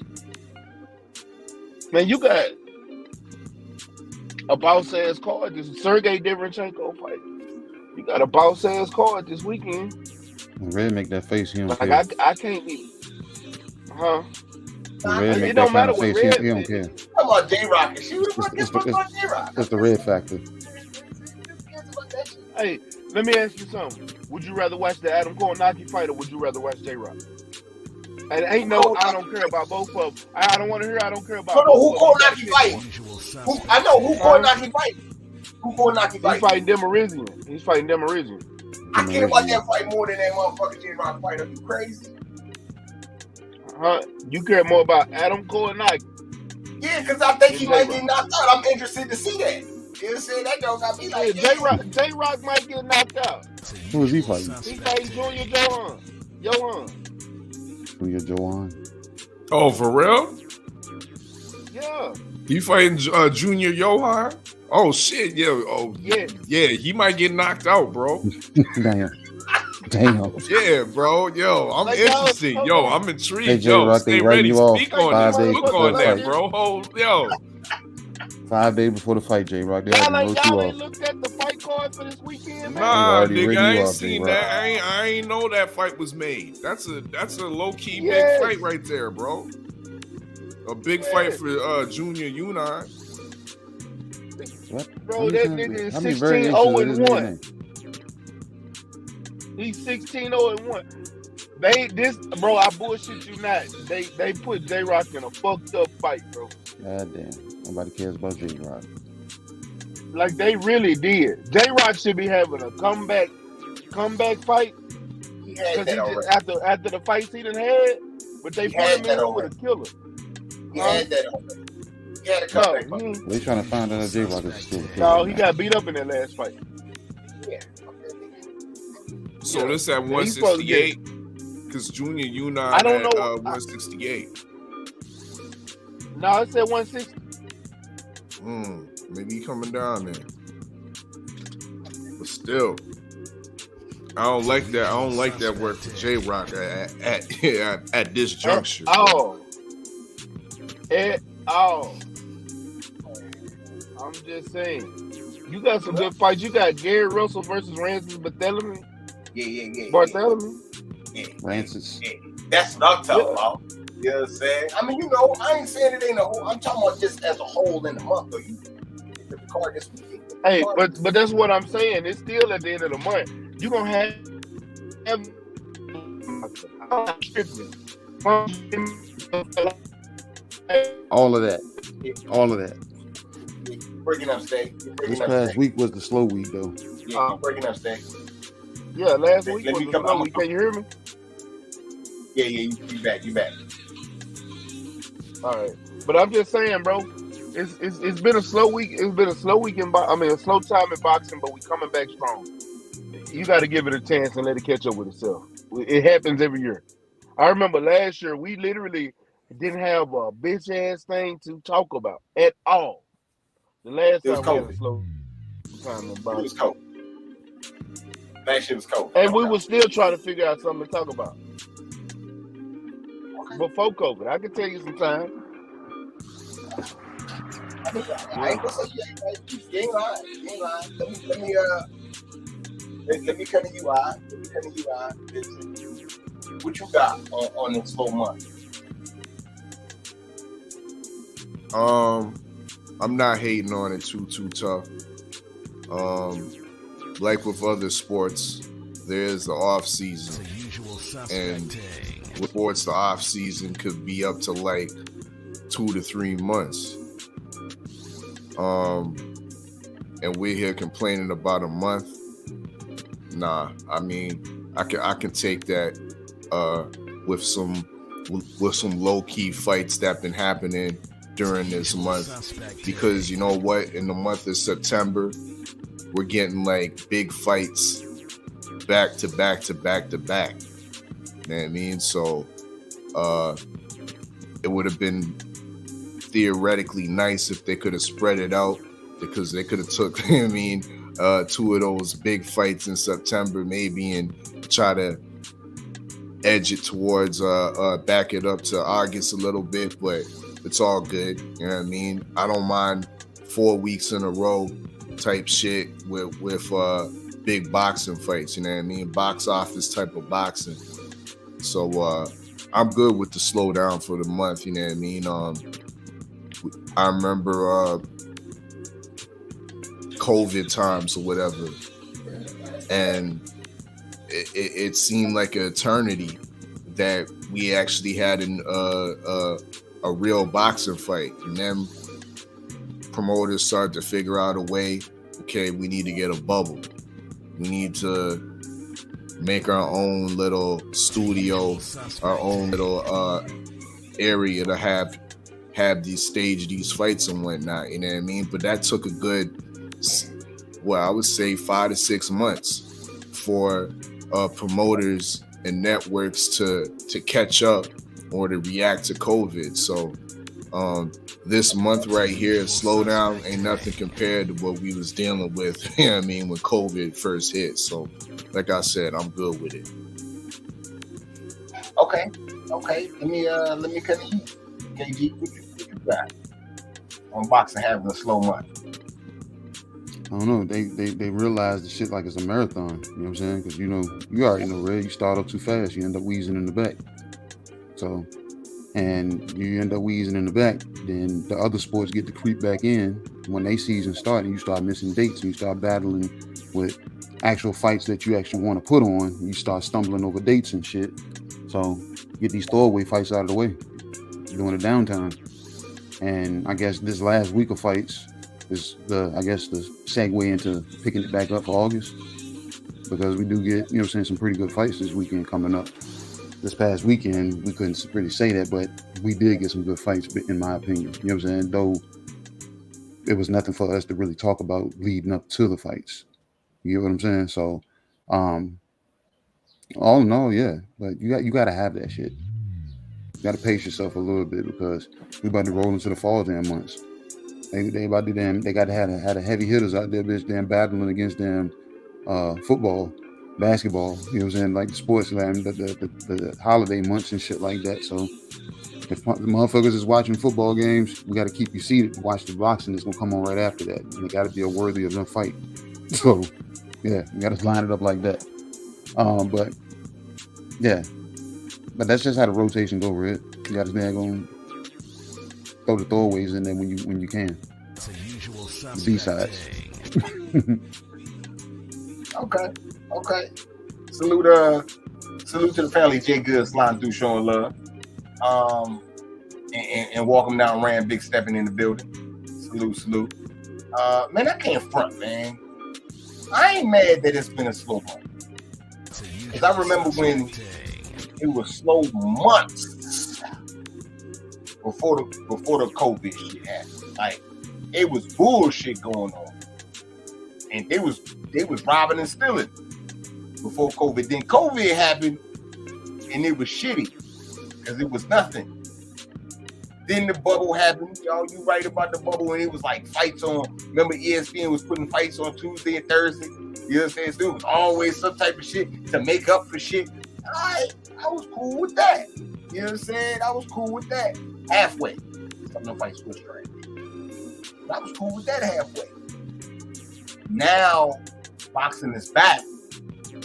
Man, you got a boss ass card. This is Sergey Devenchenko fight. You got a boss ass card this weekend. Red make that face. He don't Like care. I can't be, huh? Red make It that don't kind matter of what face. Red. He don't care. Come on, J-Rock. She was about J-Rock. That's the red factor. Hey, let me ask you something. Would you rather watch the Adam Kownacki fight or would you rather watch J-Rock? And ain't no, I don't care about both of them. I don't want to hear. I don't care about. No, who both of Kownacki them. fight? I know who Kownacki fight. Who Kownacki fight? He's fighting Demarizian. He's fighting Demarizian. I care about that fight more than that motherfucker J-Rock fight. Are you crazy? Huh? You care more about Adam Kownacki? Yeah, because I think he might get knocked out. I'm interested to see that. You know what I'm saying? That dog got me like, J-Rock might get knocked out. Who is he fighting? He's fighting Junior Johan. Junior Johan. Oh, for real? Yeah. You fighting Junior Johan? Oh shit, yeah. Oh yeah. He might get knocked out, bro. Damn. Yeah, bro. Yo, I'm interested. Yo, I'm intrigued. Hey, Yo, stay ready. Speak on five this. days Look before on the that, fight. bro. Hold, yo. 5 days before the fight, J-Rock. They Y'all already wrote you ain't off. looked at the fight card for this weekend, man. Nah, already nigga, ready I you ain't off, seen J-Rock. that. I ain't know that fight was made. That's a low key Yes. big fight right there, bro. A big fight for Junior Yunai. What? Bro, that nigga is How many 16-0-1. variations He's 16-0-1. Bro, I bullshit you not. They put J-Rock in a fucked up fight, bro. God damn. Nobody cares about J-Rock. Like they really did. J-Rock should be having a comeback fight. He had that already. After the fights he done had, but they put him in with a killer. He had that already. He had a comeback fight. They trying to find out if J-Rock is still a killer. No, he got beat up in that last fight. Yeah. So this at 168? Because Junior Yunai I don't at know. 168. No, it said 160. Maybe he coming down there. But still, I don't like that. I don't like that work for J-Rock at this juncture. At all. I'm just saying. You got some good fights. You got Gary Russell versus Rancis Barthélemy. Yeah. Barthélemy. Yeah. Rancis. Yeah. That's what I'm talking about. You know what I'm saying? I mean, I ain't saying it ain't a whole. I'm talking about just as a whole in the month. Though you the card this weekend. Hey, but that's what I'm saying. It's still at the end of the month. You gonna have All of that. All of that. Breaking up, Stay. This past week was the slow week, though. Yeah, breaking up, Stay. Yeah, last week Let was me a come slow on. week. Can you hear me? Yeah, you back. You back. All right, but I'm just saying, bro. It's been a slow week. It's been a slow week a slow time in boxing, but we coming back strong. You got to give it a chance and let it catch up with itself. It happens every year. I remember last year we literally didn't have a bitch ass thing to talk about at all. The last It was time we had COVID. a slow time in It boxing. was cold. Last year was cold. And we were still trying to figure out something to talk about. Before COVID, I can tell you some time. I ain't gonna say you ain't lying. You ain't lying. Let me come to you, What you got on this slow month? I'm not hating on it too tough. Like with other sports, there's the off season, and with sports, the off season could be up to like 2 to 3 months. And we're here complaining about a month. Nah, I mean, I can take that with some low key fights that been happening during this month, because you know what, in the month of September we're getting like big fights back to back to back to back. You know what I mean? So it would have been theoretically nice if they could have spread it out, because they could have took I mean 2 of those big fights in September maybe and try to edge it towards back it up to August a little bit, but it's all good. You know what I mean? I don't mind 4 weeks in a row type shit with big boxing fights. You know what I mean? Box office type of boxing. So I'm good with the slowdown for the month. You know what I mean? I remember COVID times or whatever, and it seemed like an eternity that we actually had a real boxing fight. And then promoters started to figure out a way, okay, we need to get a bubble. We need to make our own little studio, our own little area to have these fights and whatnot, you know what I mean? But that took a good, well, I would say 5 to 6 months for promoters and networks to catch up or to react to COVID. So this month right here, slowdown ain't nothing compared to what we was dealing with, you know what I mean, when COVID first hit. So like I said, I'm good with it. Okay. Let me cut you. KG, what you got on boxing having a slow month? I don't know. They realize the shit like it's a marathon. You know what I'm saying? Because you already know, Red. You start up too fast, you end up wheezing in the back. So, and you end up wheezing in the back, then the other sports get to creep back in when they season start, and you start missing dates, and you start battling with actual fights that you actually want to put on. You start stumbling over dates and shit. So, get these throwaway fights out of the way during the downtime. And I guess this last week of fights is the segue into picking it back up for August, because we do get, some pretty good fights this weekend coming up. This past weekend, we couldn't really say that, but we did get some good fights, in my opinion. You know what I'm saying? Though it was nothing for us to really talk about leading up to the fights. You get what I'm saying? So, all in all, yeah. But you got to have that shit. You got to pace yourself a little bit, because we about to roll into the fall damn months. They about to they got to have the heavy hitters out there, bitch, damn battling against them football, basketball, you know what I'm saying, like the sports, like the holiday months and shit like that. So if the motherfuckers is watching football games, we got to keep you seated to watch the boxing that's gonna come on right after that, and it got to be a worthy of them fight. So yeah, we got to line it up like that. But yeah, but that's just how the rotation go, Red. You got to go throw the throwaways in there when you can. The B-sides. Okay. Salute to the family. Jay Good sliding through, showing love. And walking down Rand Big stepping in the building. Salute. Man, I can't front, man. I ain't mad that it's been a slow month. Because I remember when it was slow months before the COVID shit happened. Like, it was bullshit going on. And they was robbing and stealing before COVID. Then COVID happened, and it was shitty because it was nothing. Then the bubble happened. Y'all, you right about the bubble, and it was like fights on. Remember, ESPN was putting fights on Tuesday and Thursday. You know what I'm saying? So it was always some type of shit to make up for shit. I was cool with that. You know what I'm saying? I was cool with that halfway. Some of the fights were strange. But I was cool with that halfway. Now, boxing is back.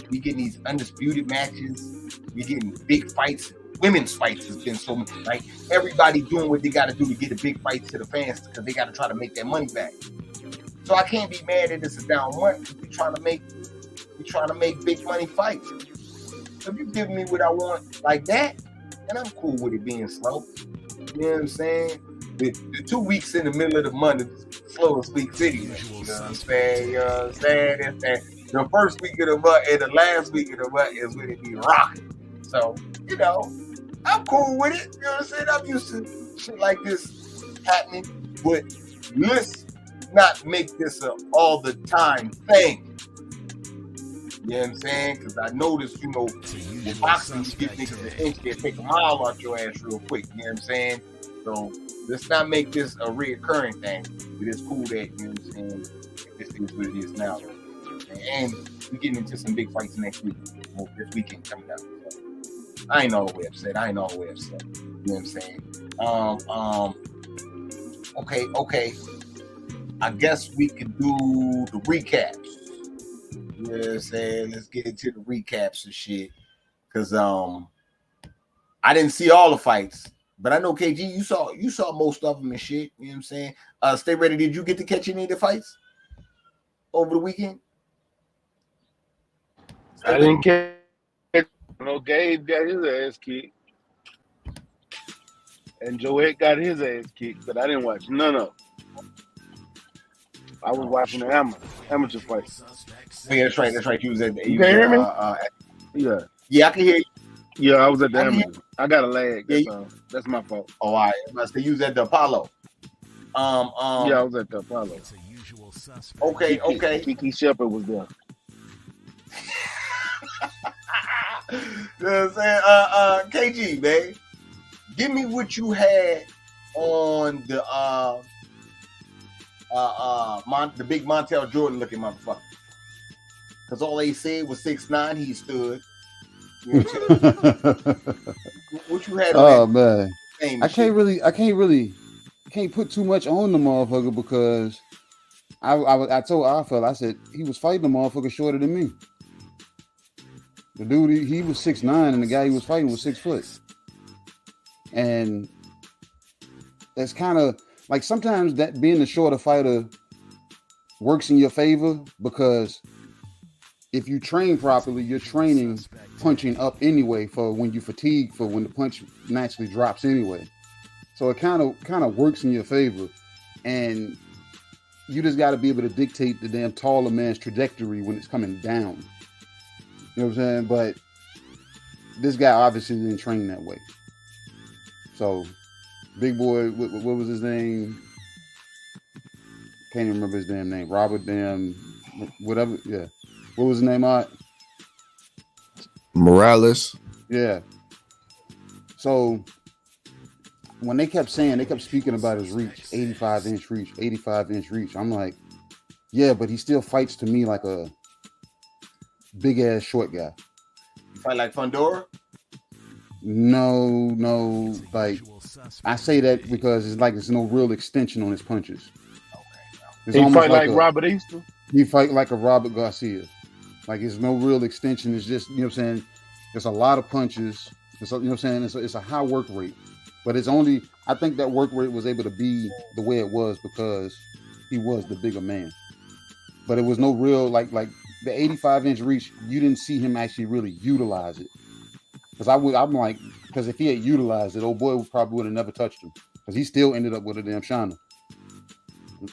We getting these undisputed matches. We getting big fights. Women's fights has been so much. Like, everybody doing what they got to do to get a big fight to the fans because they got to try to make their money back. So I can't be mad that this is down one because we're trying to make We're trying to make big money fights. So if you give me what I want like that, and I'm cool with it being slow. You know what I'm saying? The 2 weeks in the middle of the month is slow as weeks anyway. You know what I'm saying? You know what I'm saying? And the first week of the month and the last week of the month is when it be rocking. So, you know, I'm cool with it. You know what I'm saying? I'm used to shit like this happening. But let's not make this a all the time thing. You know what I'm saying? Because I noticed, you know, with boxing, you get niggas an inch, they take a mile out your ass real quick. You know what I'm saying? So let's not make this a reoccurring thing. But it's cool that, you know what I'm saying, this is what it is now. And we're getting into some big fights next week. Well, this weekend coming up. So I ain't all the way upset. You know what I'm saying? Okay. I guess we could do the recaps. You know what I'm saying? Let's get into the recaps and shit. Cause I didn't see all the fights, but I know KG, you saw most of them and shit. You know what I'm saying? Stay ready. Did you get to catch any of the fights over the weekend? I didn't catch. No, Gabe got his ass kicked, and Joette got his ass kicked, but I didn't watch none of them. I was watching the amateur fights. Oh, yeah, that's right. You was at the. You can't hear me? Yeah, I can hear you. Yeah, I was at the amateur. I got a lag. That's my fault. Oh, all right. Must have used at the Apollo. Yeah, I was at the Apollo. Okay. Kiki Shepard was there. You know what I'm saying? KG, man, give me what you had on the the big Montel Jordan looking motherfucker. Because all they said was 6'9", he stood. You know what you had on man. I can't put too much on the motherfucker because I told Alpha, I said he was fighting the motherfucker shorter than me. The dude, he was 6'9", and the guy he was fighting was 6 foot. And that's kind of like sometimes that being the shorter fighter works in your favor because if you train properly, you're training punching up anyway for when you fatigue, for when the punch naturally drops anyway. So it kind of works in your favor. And you just got to be able to dictate the damn taller man's trajectory when it's coming down. You know what I'm saying? But this guy obviously didn't train that way. So, big boy, what was his name? Can't even remember his damn name. Robert damn, whatever. Yeah. What was his name, Art? Morales. Yeah. So, when they kept speaking about his reach, 85-inch reach, 85-inch reach. I'm like, yeah, but he still fights to me like a big ass short guy. You fight like Fundora? No. Like I say that because it's like there's no real extension on his punches. Okay. He fight like Robert Easter? He fight like a Robert Garcia. Like there's no real extension. It's just, you know what I'm saying? There's a lot of punches. It's, you know what I'm saying? It's a high work rate. But it's only, I think that work rate was able to be the way it was because he was the bigger man. But it was no real, like the 85-inch reach, you didn't see him actually really utilize it. Because because if he had utilized it, old boy probably would have never touched him. Because he still ended up with a damn shiner.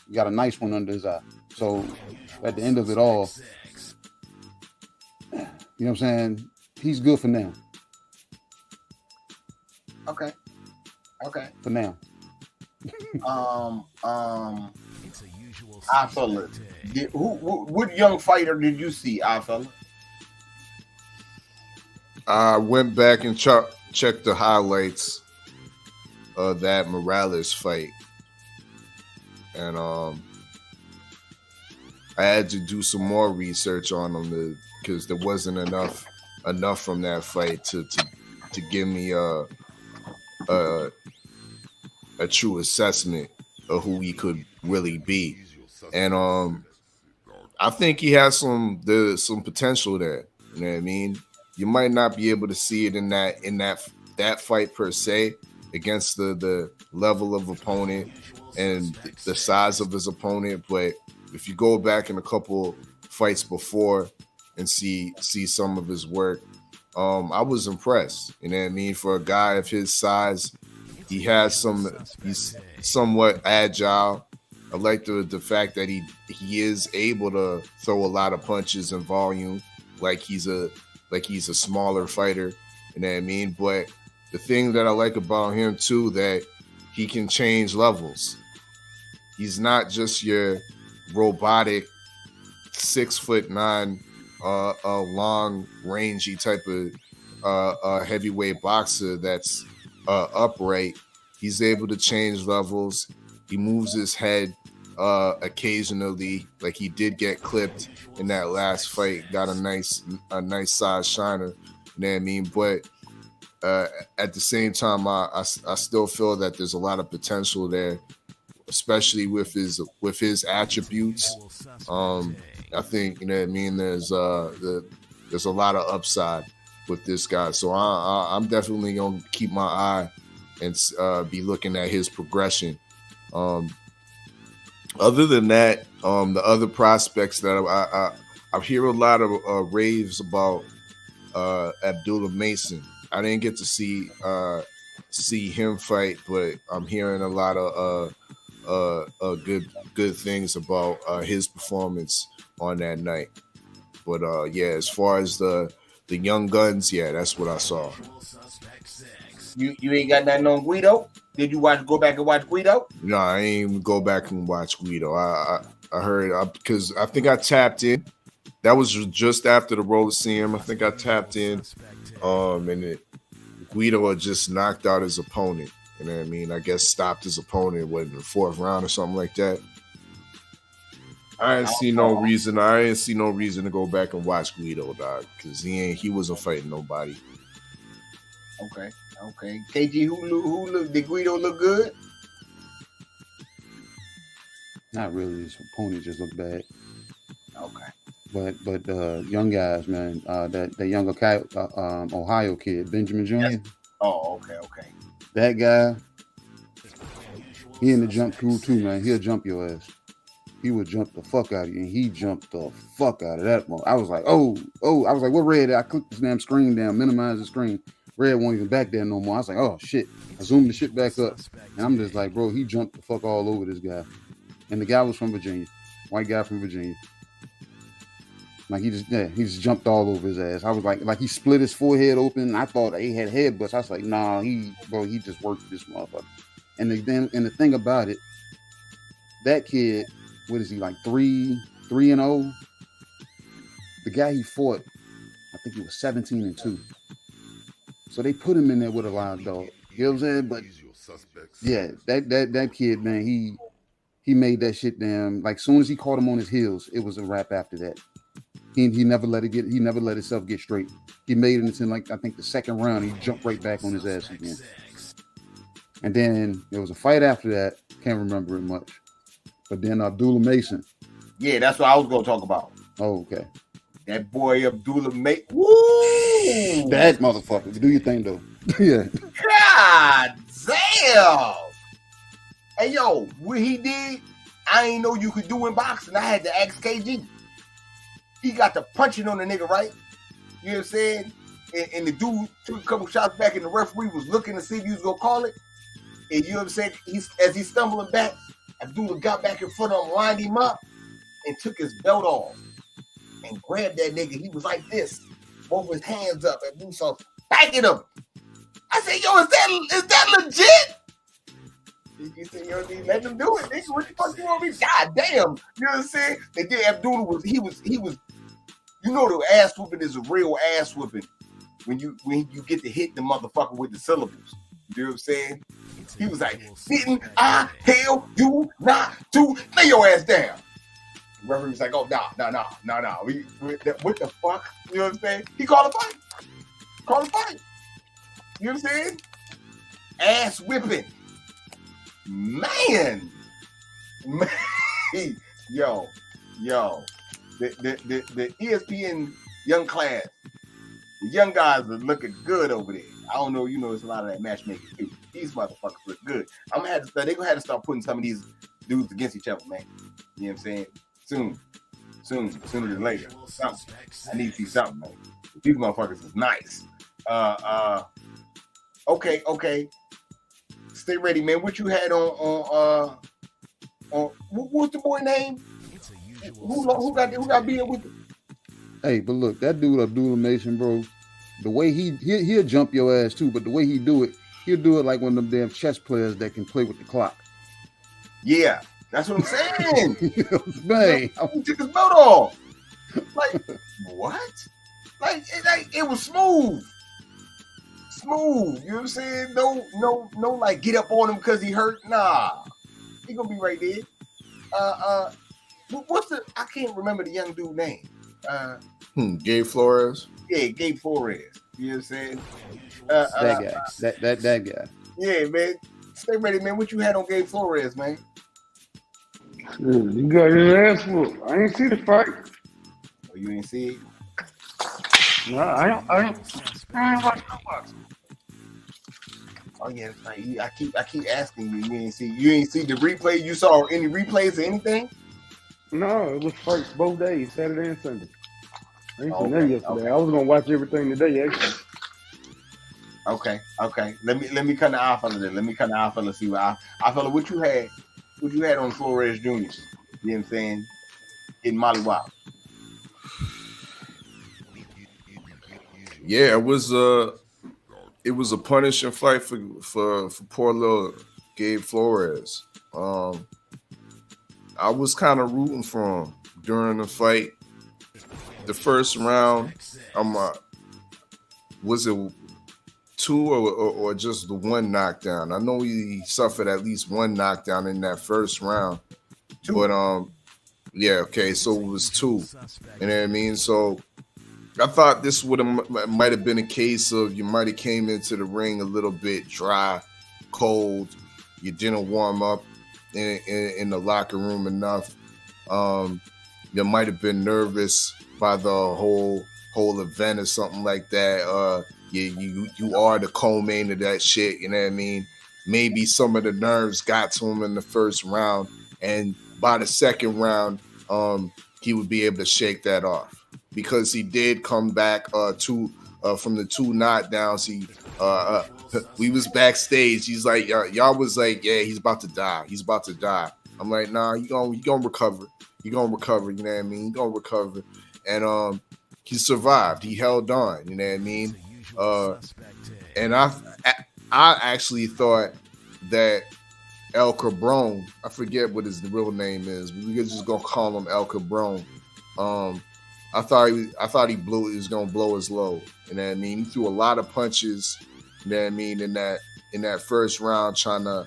He got a nice one under his eye. So at the end of it all, you know what I'm saying? He's good for now. Okay. For now. I fella. What young fighter did you see, I fella? I went back and checked the highlights of that Morales fight, and I had to do some more research on him because there wasn't enough from that fight to give me a true assessment of who he could really be. And I think he has some potential there. You know what I mean? You might not be able to see it in that fight per se against the level of opponent and the size of his opponent, but if you go back in a couple fights before, and see some of his work. I was impressed. You know what I mean? For a guy of his size, he's somewhat agile. I like the fact that he is able to throw a lot of punches and volume, like he's a smaller fighter. You know what I mean? But the thing that I like about him too, that he can change levels. He's not just your robotic 6'9", long, rangy type of heavyweight boxer that's upright. He's able to change levels. He moves his head occasionally, like he did get clipped in that last fight. Got a nice size shiner. You know what I mean? But at the same time, I still feel that there's a lot of potential there, especially with his attributes. I think, you know what I mean, there's a lot of upside with this guy. So I'm definitely gonna keep my eye and be looking at his progression. Other than that, the other prospects that I hear a lot of raves about Abdullah Mason. I didn't get to see him fight, but I'm hearing a lot of good things about his performance on that night. But yeah, as far as the young guns, yeah, that's what I saw. You ain't got nothing on Guido? Did you go back and watch Guido? No, I ain't even go back and watch Guido. I heard, because I think I tapped in. That was just after the Coliseum. I think I tapped in, and Guido had just knocked out his opponent. You know what I mean? I guess stopped his opponent in the 4th round or something like that. I didn't see no reason to go back and watch Guido, dog, because he wasn't fighting nobody. Okay. KG, who did Guido look good? Not really. His opponent just looked bad. Okay. But young guys, man, that younger Ohio kid, Benjamin Jr. Yes. Oh, okay. That guy, he in the jump pool too, man. He'll jump your ass. He would jump the fuck out of you, and he jumped the fuck out of that one. I was like, oh. I was like, what red? I clicked this damn screen down, minimize the screen. Red won't even back there no more. I was like, oh shit. I zoomed the shit back up, and I'm just like, bro, he jumped the fuck all over this guy. And the guy was from Virginia, white guy from Virginia. Like he just jumped all over his ass. I was like he split his forehead open. I thought he had headbutts. I was like, nah, he just worked this motherfucker. And the thing about it, that kid, what is he, like 3-0? The guy he fought, I think he was 17-2. So they put him in there with a live dog. You know what I'm saying? But yeah, that kid, man, he made that shit damn. Like soon as he caught him on his heels, it was a wrap after that. He never let himself get straight. He made it into, like, I think the 2nd round, he jumped right back on his ass again. And then there was a fight after that. Can't remember it much. But then Abdullah Mason. Yeah, that's what I was gonna talk about. Oh, okay. That boy Abdullah Mason. Woo! That motherfucker. Do your thing though. Yeah. God damn. Hey yo, what he did, I ain't know you could do in boxing. I had to ask KG. He got to punching on the nigga, right? You know what I'm saying? And the dude took a couple shots back, and the referee was looking to see if he was gonna call it. And you know what I'm saying? As he's stumbling back, Abdullah got back in front of him, lined him up, and took his belt off and grabbed that nigga. He was like this, both his hands up, and Abdullah started backing him. I said, yo, is that legit? He said, yo, let them do it. Nigga, what the fuck you want me? God damn. You know what I'm saying? And then Abdullah was, you know, the ass whooping is a real ass whooping when you get to hit the motherfucker with the syllables. You know what I'm saying? He was like, didn't I tell you not to lay your ass down? The referee was like, oh, no. What the fuck? You know what I'm saying? He called a fight. You know what I'm saying? Ass whipping. Man. Yo. The ESPN young class, the young guys are looking good over there. I don't know, there's a lot of that matchmaking too. These motherfuckers look good. They're gonna have to start putting some of these dudes against each other, man. You know what I'm saying? Soon. sooner than later. Something. I need to see something, man. These motherfuckers is nice. Okay. Stay ready, man. What you had on what's the boy name? Who got beer with it? Hey, but look, that dude a dual nation, bro. The way he'll jump your ass too, but the way he'll do it like one of them damn chess players that can play with the clock. Yeah, that's what I'm saying. Man, he took his belt off. Like what? Like it was smooth. You know what I'm saying? No, like get up on him because he hurt. Nah, he gonna be right there. What's the? I can't remember the young dude name. Gabe Flores. Yeah, Gabe Flores. You know what I'm saying? That guy. That guy. Yeah, man. Stay ready, man. What you had on Gabe Flores, man? You got your ass whooped. I ain't see the fight. Oh, you ain't see it? No, I ain't watch no boxing. Oh yeah, I keep asking you. You ain't see the replay. You saw any replays or anything? No, it was fights both days, Saturday and Sunday. I ain't seen Okay, that yesterday. I was gonna watch everything today, actually. Okay. Let me cut the eye fella then. Let me cut the eye fella, see what eye fella, what you had on Flores Jr. You know what I'm saying? In Molly Wild. Yeah, it was a punishing fight for poor little Gabe Flores. I was kind of rooting for him during the fight. The first round, was it 2 or just the 1 knockdown? I know he suffered at least 1 knockdown in that first round. 2. But yeah, okay, so it was 2. You know what I mean? So I thought this might have been a case of you might have came into the ring a little bit dry, cold. You didn't warm up in the locker room enough. You might have been nervous by the whole event or something like that. You are the co-main of that shit. You know what I mean? Maybe some of the nerves got to him in the first round, and by the second round, he would be able to shake that off. Because he did come back from the 2 knockdowns. We was backstage. He's like, y'all was like, yeah, he's about to die. He's about to die. I'm like, nah, he gonna recover. He gonna recover. You know what I mean? He gonna recover. And he survived. He held on. You know what I mean? And I actually thought that El Cabron, I forget what his real name is, but we're just gonna call him El Cabron. I thought he was gonna blow his load. You know what I mean? He threw a lot of punches, you know what I mean, in that first round, trying to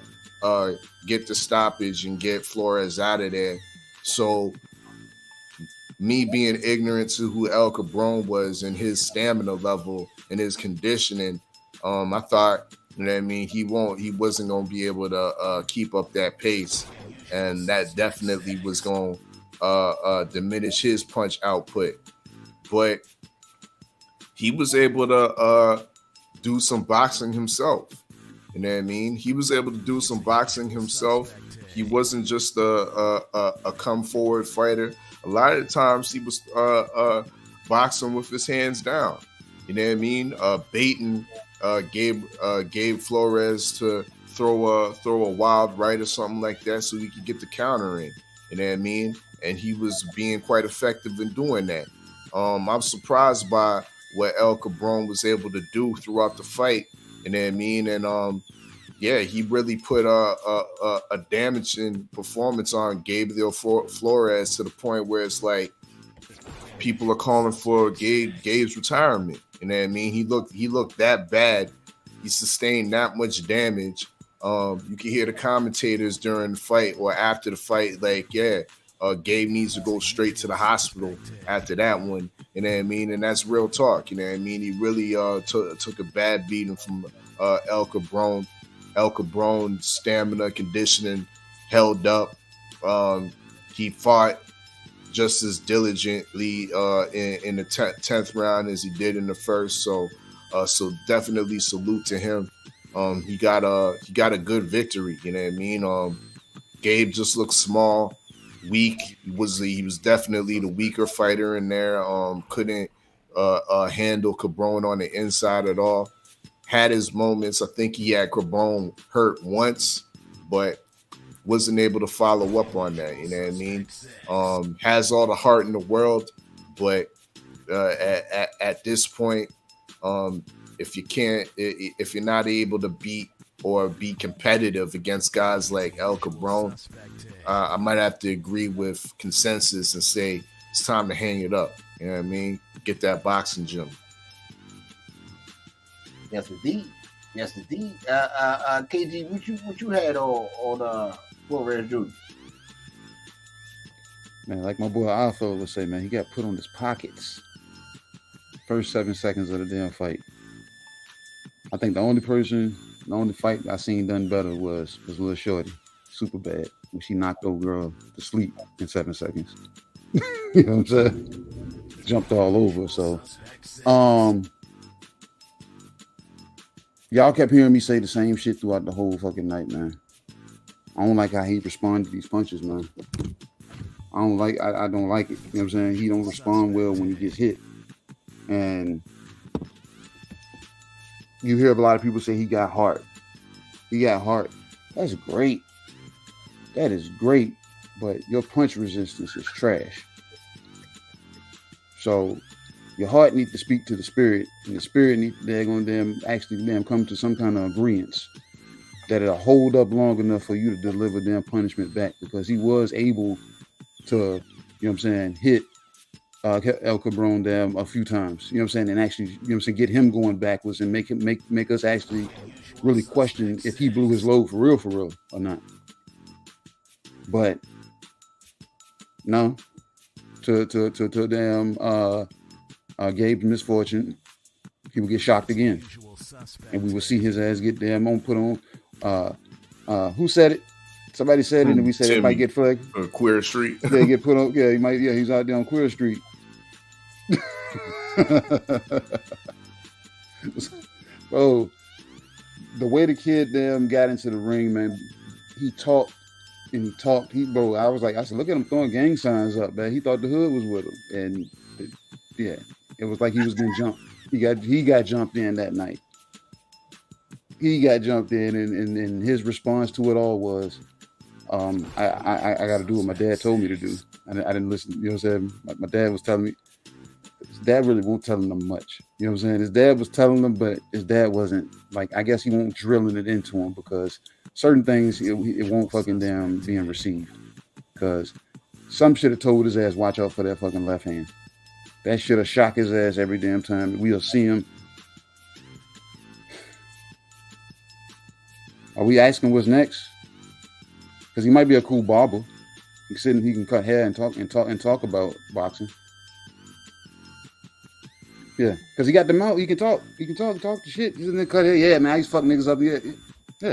get the stoppage and get Flores out of there. So me being ignorant to who El Cabron was and his stamina level and his conditioning, I thought, you know what I mean, he wasn't gonna be able to keep up that pace, and that definitely was gonna diminish his punch output. But he was able to do some boxing himself. You know what I mean? He was able to do some boxing himself. He wasn't just a come forward fighter. A lot of the times he was boxing with his hands down. You know what I mean? Baiting Gabe Flores to throw a wild right or something like that so he could get the counter in. You know what I mean? And he was being quite effective in doing that. I'm surprised by what El Cabron was able to do throughout the fight. You know what I mean? And yeah, he really put a damaging performance on Gabriel Flores to the point where it's like people are calling for Gabe's retirement. You know what I mean? He looked that bad. He sustained that much damage. You can hear the commentators during the fight or after the fight like, yeah, Gabe needs to go straight to the hospital after that one. You know what I mean? And that's real talk. You know what I mean? He really took a bad beating from El Cabron. El Cabron's stamina, conditioning held up. He fought just as diligently in the 10th round as he did in the first. So definitely salute to him. He got a good victory. You know what I mean? Gabe just looked small. weak. He was definitely the weaker fighter in there. Couldn't handle Cabron on the inside at all. Had his moments. I think he had Cabron hurt once, but wasn't able to follow up on that. You know what I mean? Has all the heart in the world, but at this point, if you're not able to beat or be competitive against guys like El Cabron, I might have to agree with consensus and say it's time to hang it up. You know what I mean? Get that boxing gym. Yes, indeed. Yes, indeed. KG, what you had on Flores Jr.? Man, like my boy Alpha would say, man, he got put on his pockets. First 7 seconds of the damn fight. I think the only fight I seen done better was Lil Shorty. Super bad. When she knocked old girl to sleep in 7 seconds. You know what I'm saying? Jumped all over. So, y'all kept hearing me say the same shit throughout the whole fucking night, man. I don't like how he responded to these punches, man. I don't like it. You know what I'm saying? He don't respond well when he gets hit. And you hear a lot of people say he got heart. He got heart. That's great. That is great. But your punch resistance is trash. So your heart needs to speak to the spirit, and the spirit needs to come to some kind of agreement that it'll hold up long enough for you to deliver damn punishment back, because he was able to, you know what I'm saying, hit El Cabron damn a few times, you know what I'm saying, and actually, you know what I'm saying, get him going backwards and make us actually really question if he blew his load for real or not. But no, to damn Gabe's misfortune, he would get shocked again, and we would see his ass get damn on put on. Who said it? Somebody said it, and we said it might get flagged. Queer Street. Yeah, get put on. Yeah, he might. Yeah, he's out there on Queer Street. Bro, the way the kid damn got into the ring, man, he talked. I said, look at him throwing gang signs up, man. He thought the hood was with him, and it was like he was gonna jump. He got jumped in that night. He got jumped in, and his response to it all was, I got to do what my dad told me to do. I didn't listen. You know what I'm saying? My dad was telling me. His dad really won't tell him much. You know what I'm saying? His dad was telling him, but his dad wasn't, like, I guess he won't drilling it into him, because certain things it won't fucking damn being received. Because some should have told his ass, watch out for that fucking left hand. That should have shocked his ass every damn time. We'll see him. Are we asking what's next? Because he might be a cool barber. He can cut hair and talk about boxing. Yeah, because he got the mouth. He can talk the shit. He's in there cut hair. Yeah, man, I used to fuck niggas up. Yeah,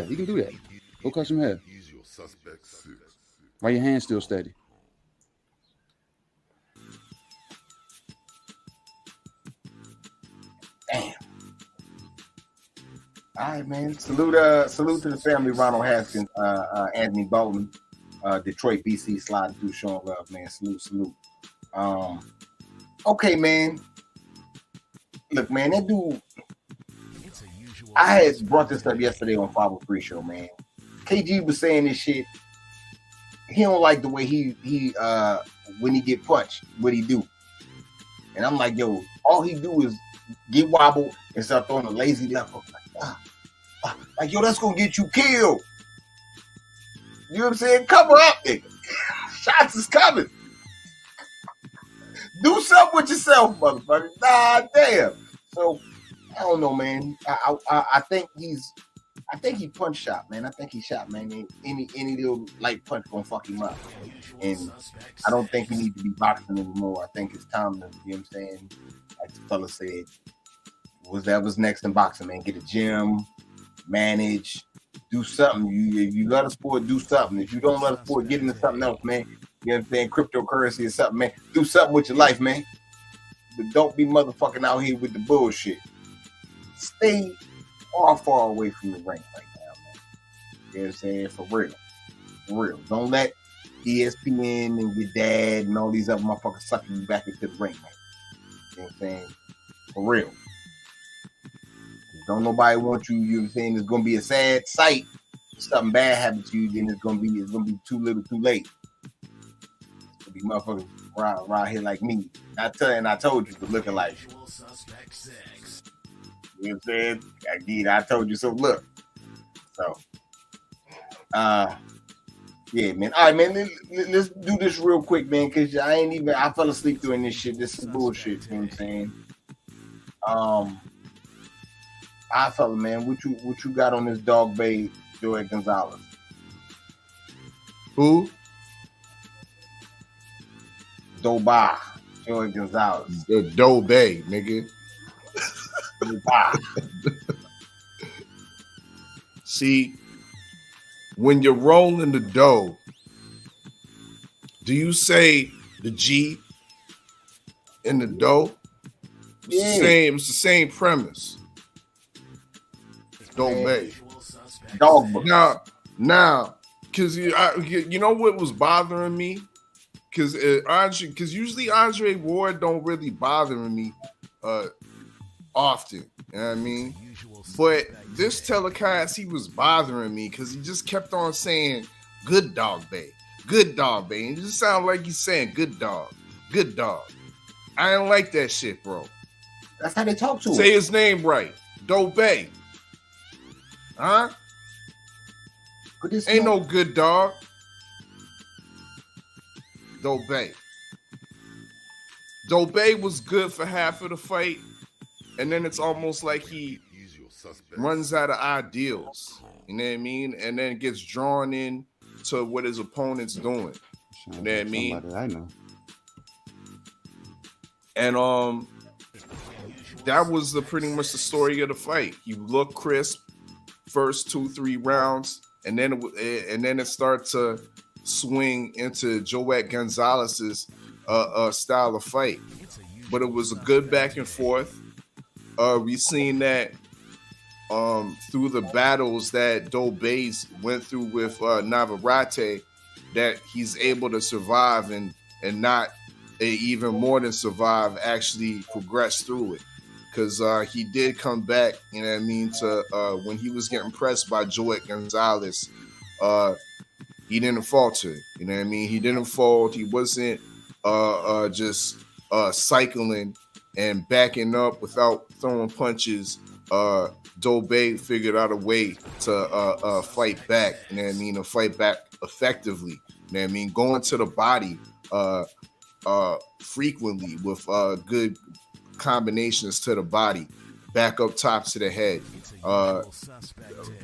he can do that. Go cut some hair. Why your hand's still steady? Damn. All right, man. Salute to the family. Ronald Haskins, Anthony Bolton, Detroit, BC, sliding through, showing love, man. Salute. Okay, man. Look, man, that dude. I had brought this up yesterday on 503 show, man. KG was saying this shit. He don't like the way he when he get punched, what he do. And I'm like, yo, all he do is get wobbled and start throwing a lazy left hook. Like, yo, that's gonna get you killed. You know what I'm saying? Cover up, nigga. Shots is coming. Do something with yourself, motherfucker. Nah, damn. So I don't know, man. I think he punch shot, man. I think he shot, man. Any little light punch gonna fuck him up. And I don't think he needs to be boxing anymore. I think it's time to, you know what I'm saying? Like the fella said, what's next in boxing, man? Get a gym, manage, do something. You love the sport, do something. If you don't love the sport, get into something else, man. You know what I'm saying? Cryptocurrency or something, man. Do something with your life, man. But don't be motherfucking out here with the bullshit. Stay far away from the ring right now, man. You know what I'm saying? For real. Don't let ESPN and your dad and all these other motherfuckers sucking you back into the ring, man. You know what I'm saying? For real. Don't nobody want you. You know what I'm saying? It's gonna be a sad sight. If something bad happens to you, then it's gonna be too little, too late. It's gonna be motherfuckers around here like me. I told you, but looking like. You know what I'm saying? I told you so. Look. So, yeah, man. All right, man. Let's do this real quick, man, because I fell asleep doing this shit. This is bullshit. You know what I'm saying? I fella, man, what you got on this dog bay, Joey Gonzalez? Who? Doba, Joey Gonzalez. The Dobe, nigga. See, when you're rolling the dough, do you say the G in the dough? It's the same premise. Dobe. Dog. Now, because you know what was bothering me? Because usually Andre Ward don't really bother me often. You know what I mean? But this telecast, he was bothering me because he just kept on saying good dog bay. Good dog bay. And it just sounded like he's saying good dog. Good dog. I didn't like that shit, bro. That's how they talk to him. Say his name right. Dobe. Huh? Ain't no good dog. Dobe. Dobe was good for half of the fight, and then it's almost like he runs out of ideals. You know what I mean? And then gets drawn in to what his opponent's doing. You know what I mean? I know. And that was pretty much the story of the fight. He looked crisp first 2-3 rounds, and then it started to swing into Joet Gonzalez's style of fight. But it was a good back and forth. We seen that through the battles that Dobe's went through with Navarrete, that he's able to survive and not even more than survive, actually progress through it. Because he did come back, you know what I mean, to when he was getting pressed by Joet Gonzalez, he didn't falter. You know what I mean? He didn't fold. He wasn't just cycling and backing up without throwing punches. Dobe figured out a way to fight back. You know what I mean? To fight back effectively. You know what I mean? Going to the body frequently with good combinations to the body, back up top to the head.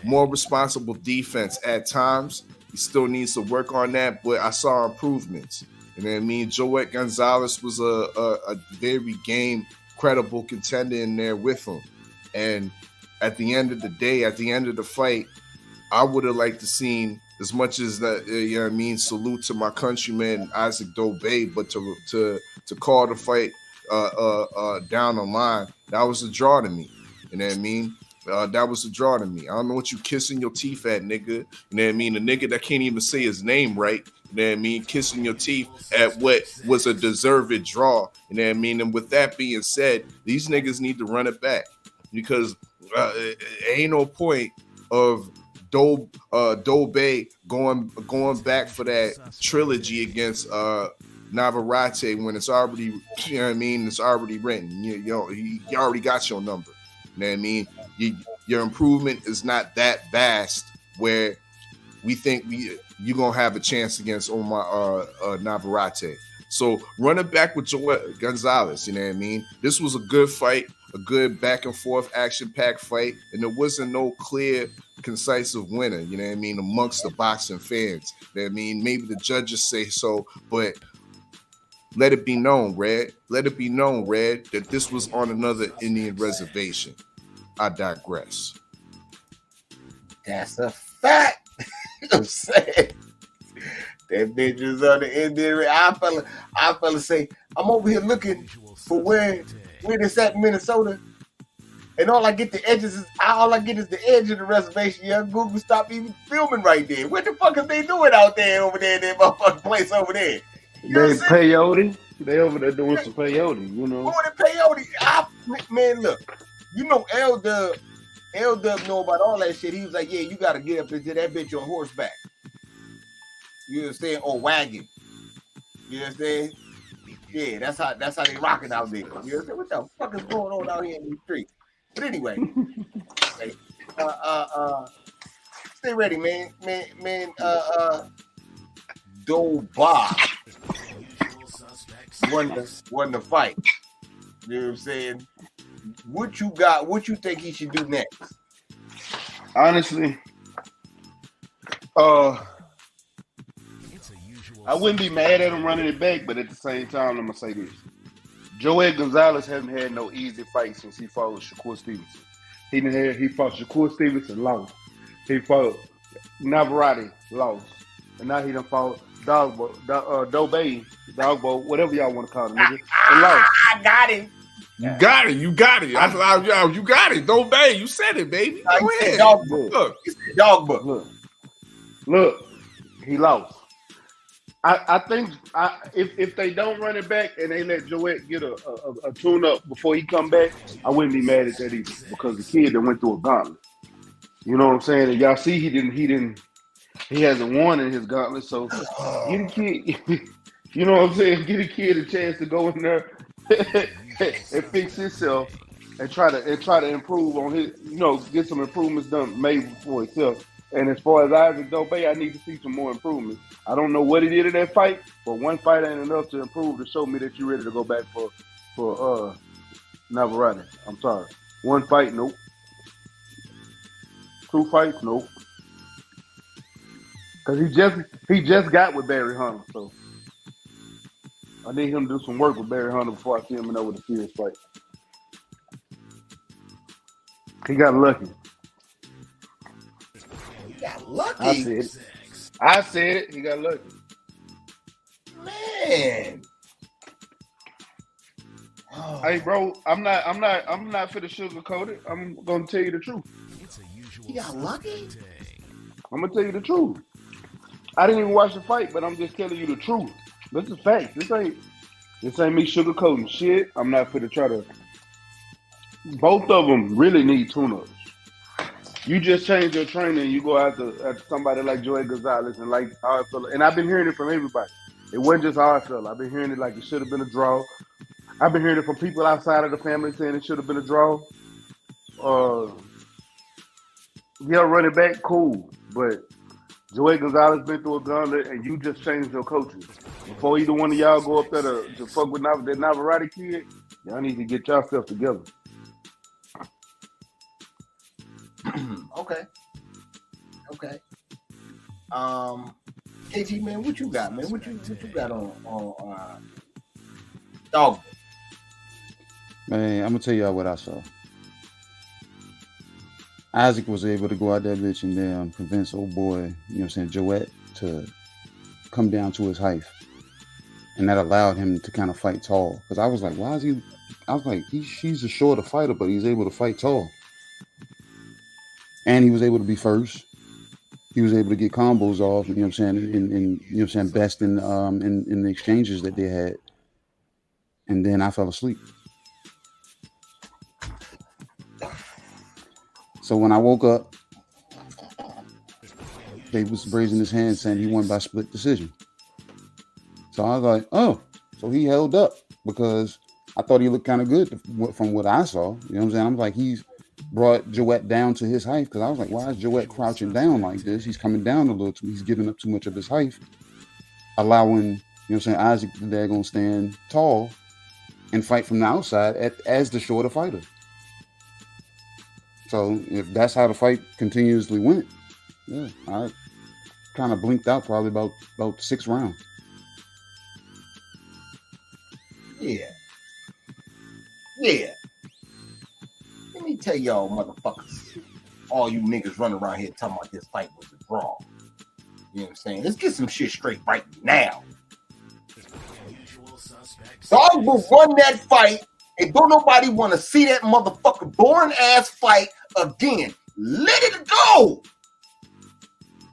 More responsible defense at times. He still needs to work on that, but I saw improvements. You know what I mean? Joet Gonzalez was a very game, credible contender in there with him. And at the end of the day, at the end of the fight, I would have liked to seen, as much as that, you know what I mean, salute to my countryman Isaac Dobe, but to call the fight down the line, that was a draw to me. You know what I mean? That was a draw to me. I don't know what you kissing your teeth at, nigga. You know what I mean? A nigga that can't even say his name right. You know what I mean? Kissing your teeth at what was a deserved draw. You know what I mean? And with that being said, these niggas need to run it back, because ain't no point of Dobe going back for that trilogy against Navarrete when it's already, you know what I mean, it's already written. You already got your number. You know what I mean? Your improvement is not that vast where we think you're gonna have a chance against Omar Navarrete. So run it back with Joet Gonzalez. You know what I mean? This was a good fight, a good back and forth, action-packed fight, and there wasn't no clear, concise winner. You know what I mean? Amongst the boxing fans. You know what I mean? Maybe the judges say so, but let it be known, Red. Let it be known, Red, that this was on another Indian reservation. I digress. That's a fact. I'm saying that bitch is on the Indian. I fella say, I'm over here looking for where this at in Minnesota. And all I get the edges is all I get is the edge of the reservation. Yeah, Google stopped even filming right there. What the fuck is they doing out there over there in that motherfucking place over there? You know They what I'm saying? peyote. They over there doing some peyote, you know. More than peyote. Man, look, you know L-Dub know about all that shit. He was like, yeah, you gotta get up into that bitch on horseback. You understand? Or wagon. You understand? Yeah, that's how they rocking out there. You understand? What the fuck is going on out here in the street? But anyway, okay. Stay ready, man. Doba won the fight. You know what I'm saying? What you got? What you think he should do next? Honestly, I wouldn't be mad at him running it back, but at the same time, I'm gonna say this: Joey Gonzalez hasn't had no easy fight since he fought with Shakur Stevenson. He fought Shakur Stevenson, lost. He fought Navarrete, lost, and now he done fought Dobey, Dogbo, whatever y'all want to call him, nigga, and lost. I got him. You got it. You got it. You got it. Don't bang. You said it, baby. Go ahead. Look, he lost. I think if they don't run it back and they let Joette get a tune up before he come back, I wouldn't be mad at that either, because the kid that went through a gauntlet. You know what I'm saying? And y'all see he hasn't won in his gauntlet, so get a kid. You know what I'm saying? Get a kid a chance to go in there and fix himself and try to improve on his, get some improvements made for himself. And as far as Isaac Dobey, I need to see some more improvement. I don't know what he did in that fight, but one fight ain't enough to improve to show me that you're ready to go back for Navarrete. I'm sorry. One fight, nope. Two fights, nope. Because he just got with Barry Hunter, so I need him to do some work with Barry Hunter before I see him in there with a serious fight. He got lucky. He got lucky. I said it. He got lucky. Man. Oh. Hey, bro, I'm not for the sugarcoat it. I'm gonna tell you the truth. He got lucky. I'm gonna tell you the truth. I didn't even watch the fight, but I'm just telling you the truth. This is fact. This ain't me sugarcoating shit. I'm not for to try to. Both of them really need tune-ups. You just change your training and you go after somebody like Joey Gonzalez and like how I feel. And I've been hearing it from everybody. It wasn't just how I felt. I've been hearing it like it should have been a draw. I've been hearing it from people outside of the family saying it should have been a draw. Yeah, running back, cool. But Joey Gonzalez been through a gauntlet and you just changed your coaches. Before either one of y'all go up there to fuck with that Navarrete kid, y'all need to get yourself together. Okay. KG, man, what you got, man? What you got on dog? Man, I'm gonna tell y'all what I saw. Isaac was able to go out that bitch and convince old boy, Joette, to come down to his height. And that allowed him to kind of fight tall. Because I was like, why is he? I was like, she's a shorter fighter, but he's able to fight tall. And he was able to be first. He was able to get combos off, and best in the exchanges that they had. And then I fell asleep. So when I woke up, they was raising his hand saying he won by split decision. So I was like, oh, so he held up, because I thought he looked kind of good from what I saw. You know what I'm saying? I'm like, he's brought Joette down to his height, because I was like, why is Joette crouching down like this? He's coming down a little too. He's giving up too much of his height, allowing, Isaac the daggone stand tall and fight from the outside as the shorter fighter. So if that's how the fight continuously went, yeah, I kind of blinked out probably about 6 rounds. Yeah. Let me tell y'all motherfuckers, all you niggas running around here talking about this fight was a draw. You know what I'm saying? Let's get some shit straight right now. Dogba won that fight And don't nobody want to see that motherfucker boring ass fight again. Let it go.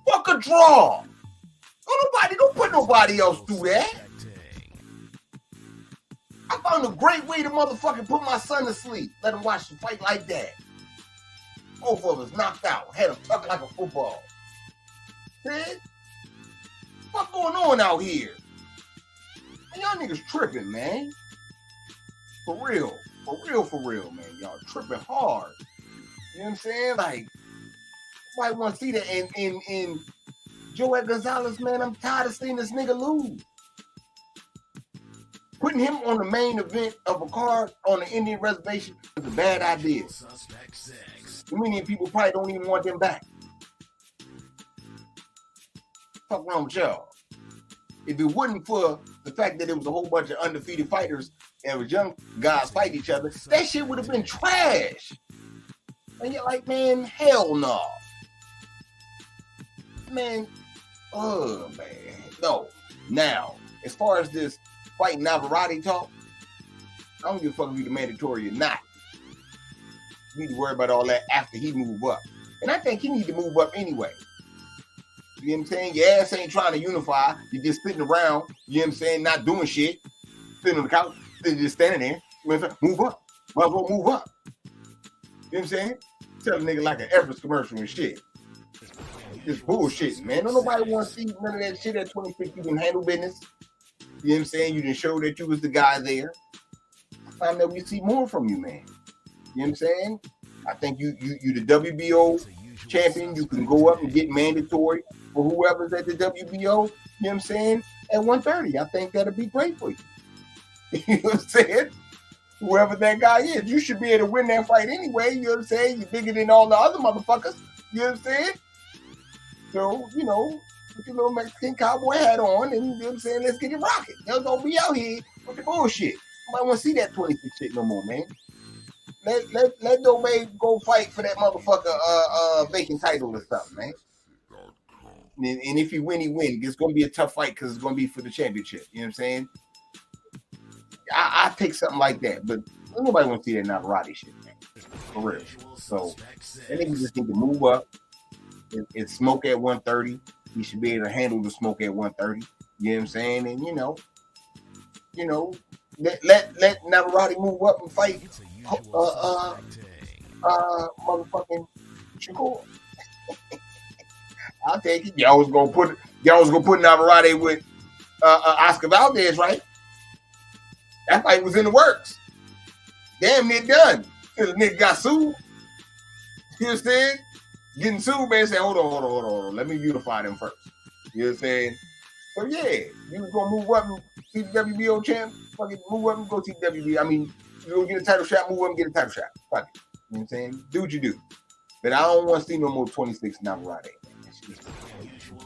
Fuck a draw. Don't put nobody else through that. I found a great way to motherfucking put my son to sleep. Let him watch the fight like that. Both of us knocked out. Had him tucked like a football. See? What's going on out here? Man, y'all niggas tripping, man. For real, man. Y'all tripping hard. You know what I'm saying? Like, nobody want to see that. And Joel Gonzalez, man, I'm tired of seeing this nigga lose. Putting him on the main event of a card on the Indian reservation is a bad idea. Many people probably don't even want them back. What's wrong with y'all? If it wasn't for the fact that there was a whole bunch of undefeated fighters and was young guys fight each other, that shit would have been trash. And you're like, man, hell no. Man, man. No. Now, as far as this fighting Navarrete talk, I don't give a fuck if he's mandatory or not. You need to worry about all that after he move up. And I think he need to move up anyway. You know what I'm saying? Your ass ain't trying to unify. You're just sitting around, you know what I'm saying, not doing shit. Sitting on the couch, just standing there. You know what I'm saying? Move up. Might as well move up. You know what I'm saying? Tell a nigga like an Everest commercial and shit. Just bullshit, man. Don't nobody want to see none of that shit at 26. You can handle business. You know what I'm saying? You didn't show that you was the guy there. I find that we see more from you, man. You know what I'm saying? I think you the WBO champion. You can go up and get mandatory for whoever's at the WBO. You know what I'm saying? At 130, I think that'll be great for you. You know what I'm saying? Whoever that guy is, you should be able to win that fight anyway. You know what I'm saying? You're bigger than all the other motherfuckers. You know what I'm saying? So, you know, put your little Mexican cowboy hat on and, you know what I'm saying, let's get it rocking. Y'all don't be out here with the bullshit. Nobody want to see that 26 shit no more, man. Let nobody go fight for that motherfucker vacant title or something, man. And if he win, he win. It's going to be a tough fight because it's going to be for the championship. You know what I'm saying? I take something like that, but nobody want to see that Navarrete shit, man. For real. So I think we just need to move up and smoke at 130. He should be able to handle the smoke at 130. You know what I'm saying? And you know, let Navarrete move up and fight motherfucking Shakur. I'll take it. Y'all was gonna put Navarrete with Oscar Valdez, right? That fight was in the works. Damn near done. Till the nigga got sued. You understand? Getting sued, man, say, hold on. Let me unify them first. You know what I'm saying? So yeah, you was gonna move up and see the WBO champ, fucking move up and go see the WBO. I mean, you gonna get a title shot, move up and get a title shot. Fuck it. You know what I'm saying? Do what you do. But I don't want to see no more 26 Navarrete.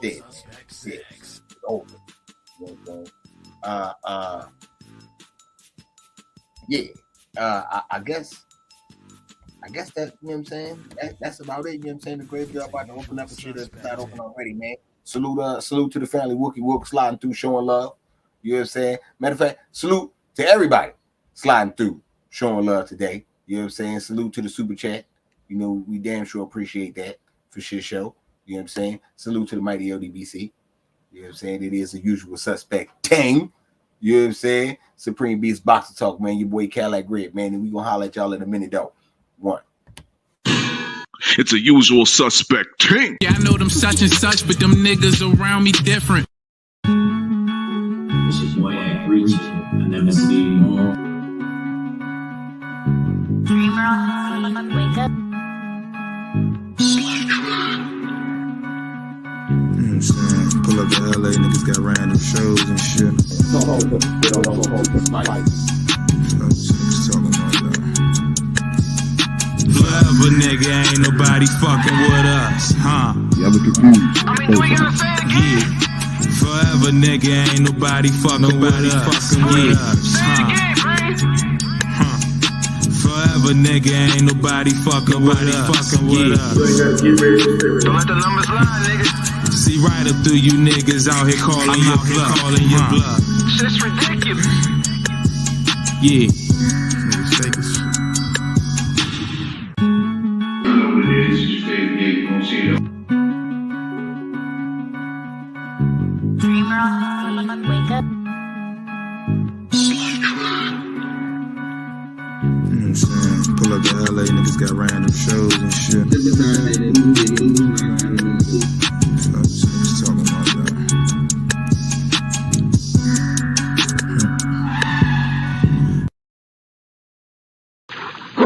Dead. It's over. You know what I'm saying? Yeah. I guess that, you know what I'm saying? That's about it. You know what I'm saying? The graveyard about to open up and shit that's not open already, man. Salute to the family. Wookie Wook sliding through, showing love. You know what I'm saying? Matter of fact, salute to everybody sliding through, showing love today. You know what I'm saying? Salute to the super chat. You know, we damn sure appreciate that for shit show. You know what I'm saying? Salute to the mighty LDBC. You know what I'm saying? It is the usual suspect ting. You know what I'm saying? Supreme Beast Boxing Talk, man. Your boy Cadillac Red, man. And we gonna holler at y'all in a minute, though. One. It's a usual suspect ting. Yeah, I know them such and such, but them niggas around me different. It's your boy at Breach. I never see you more. Wake up. You know what I'm saying? Pull up to LA, niggas got random shows and shit. Forever, nigga, ain't nobody fucking with us, huh? Y'all be confused. Yeah. Forever, nigga, ain't nobody fucking with us, huh? Forever, nigga, ain't nobody fucking with us, Don't let the numbers lie, nigga. See right up through you niggas out here calling your bluff. Shit's ridiculous. Yeah. pull up to LA, niggas got random shows and shit.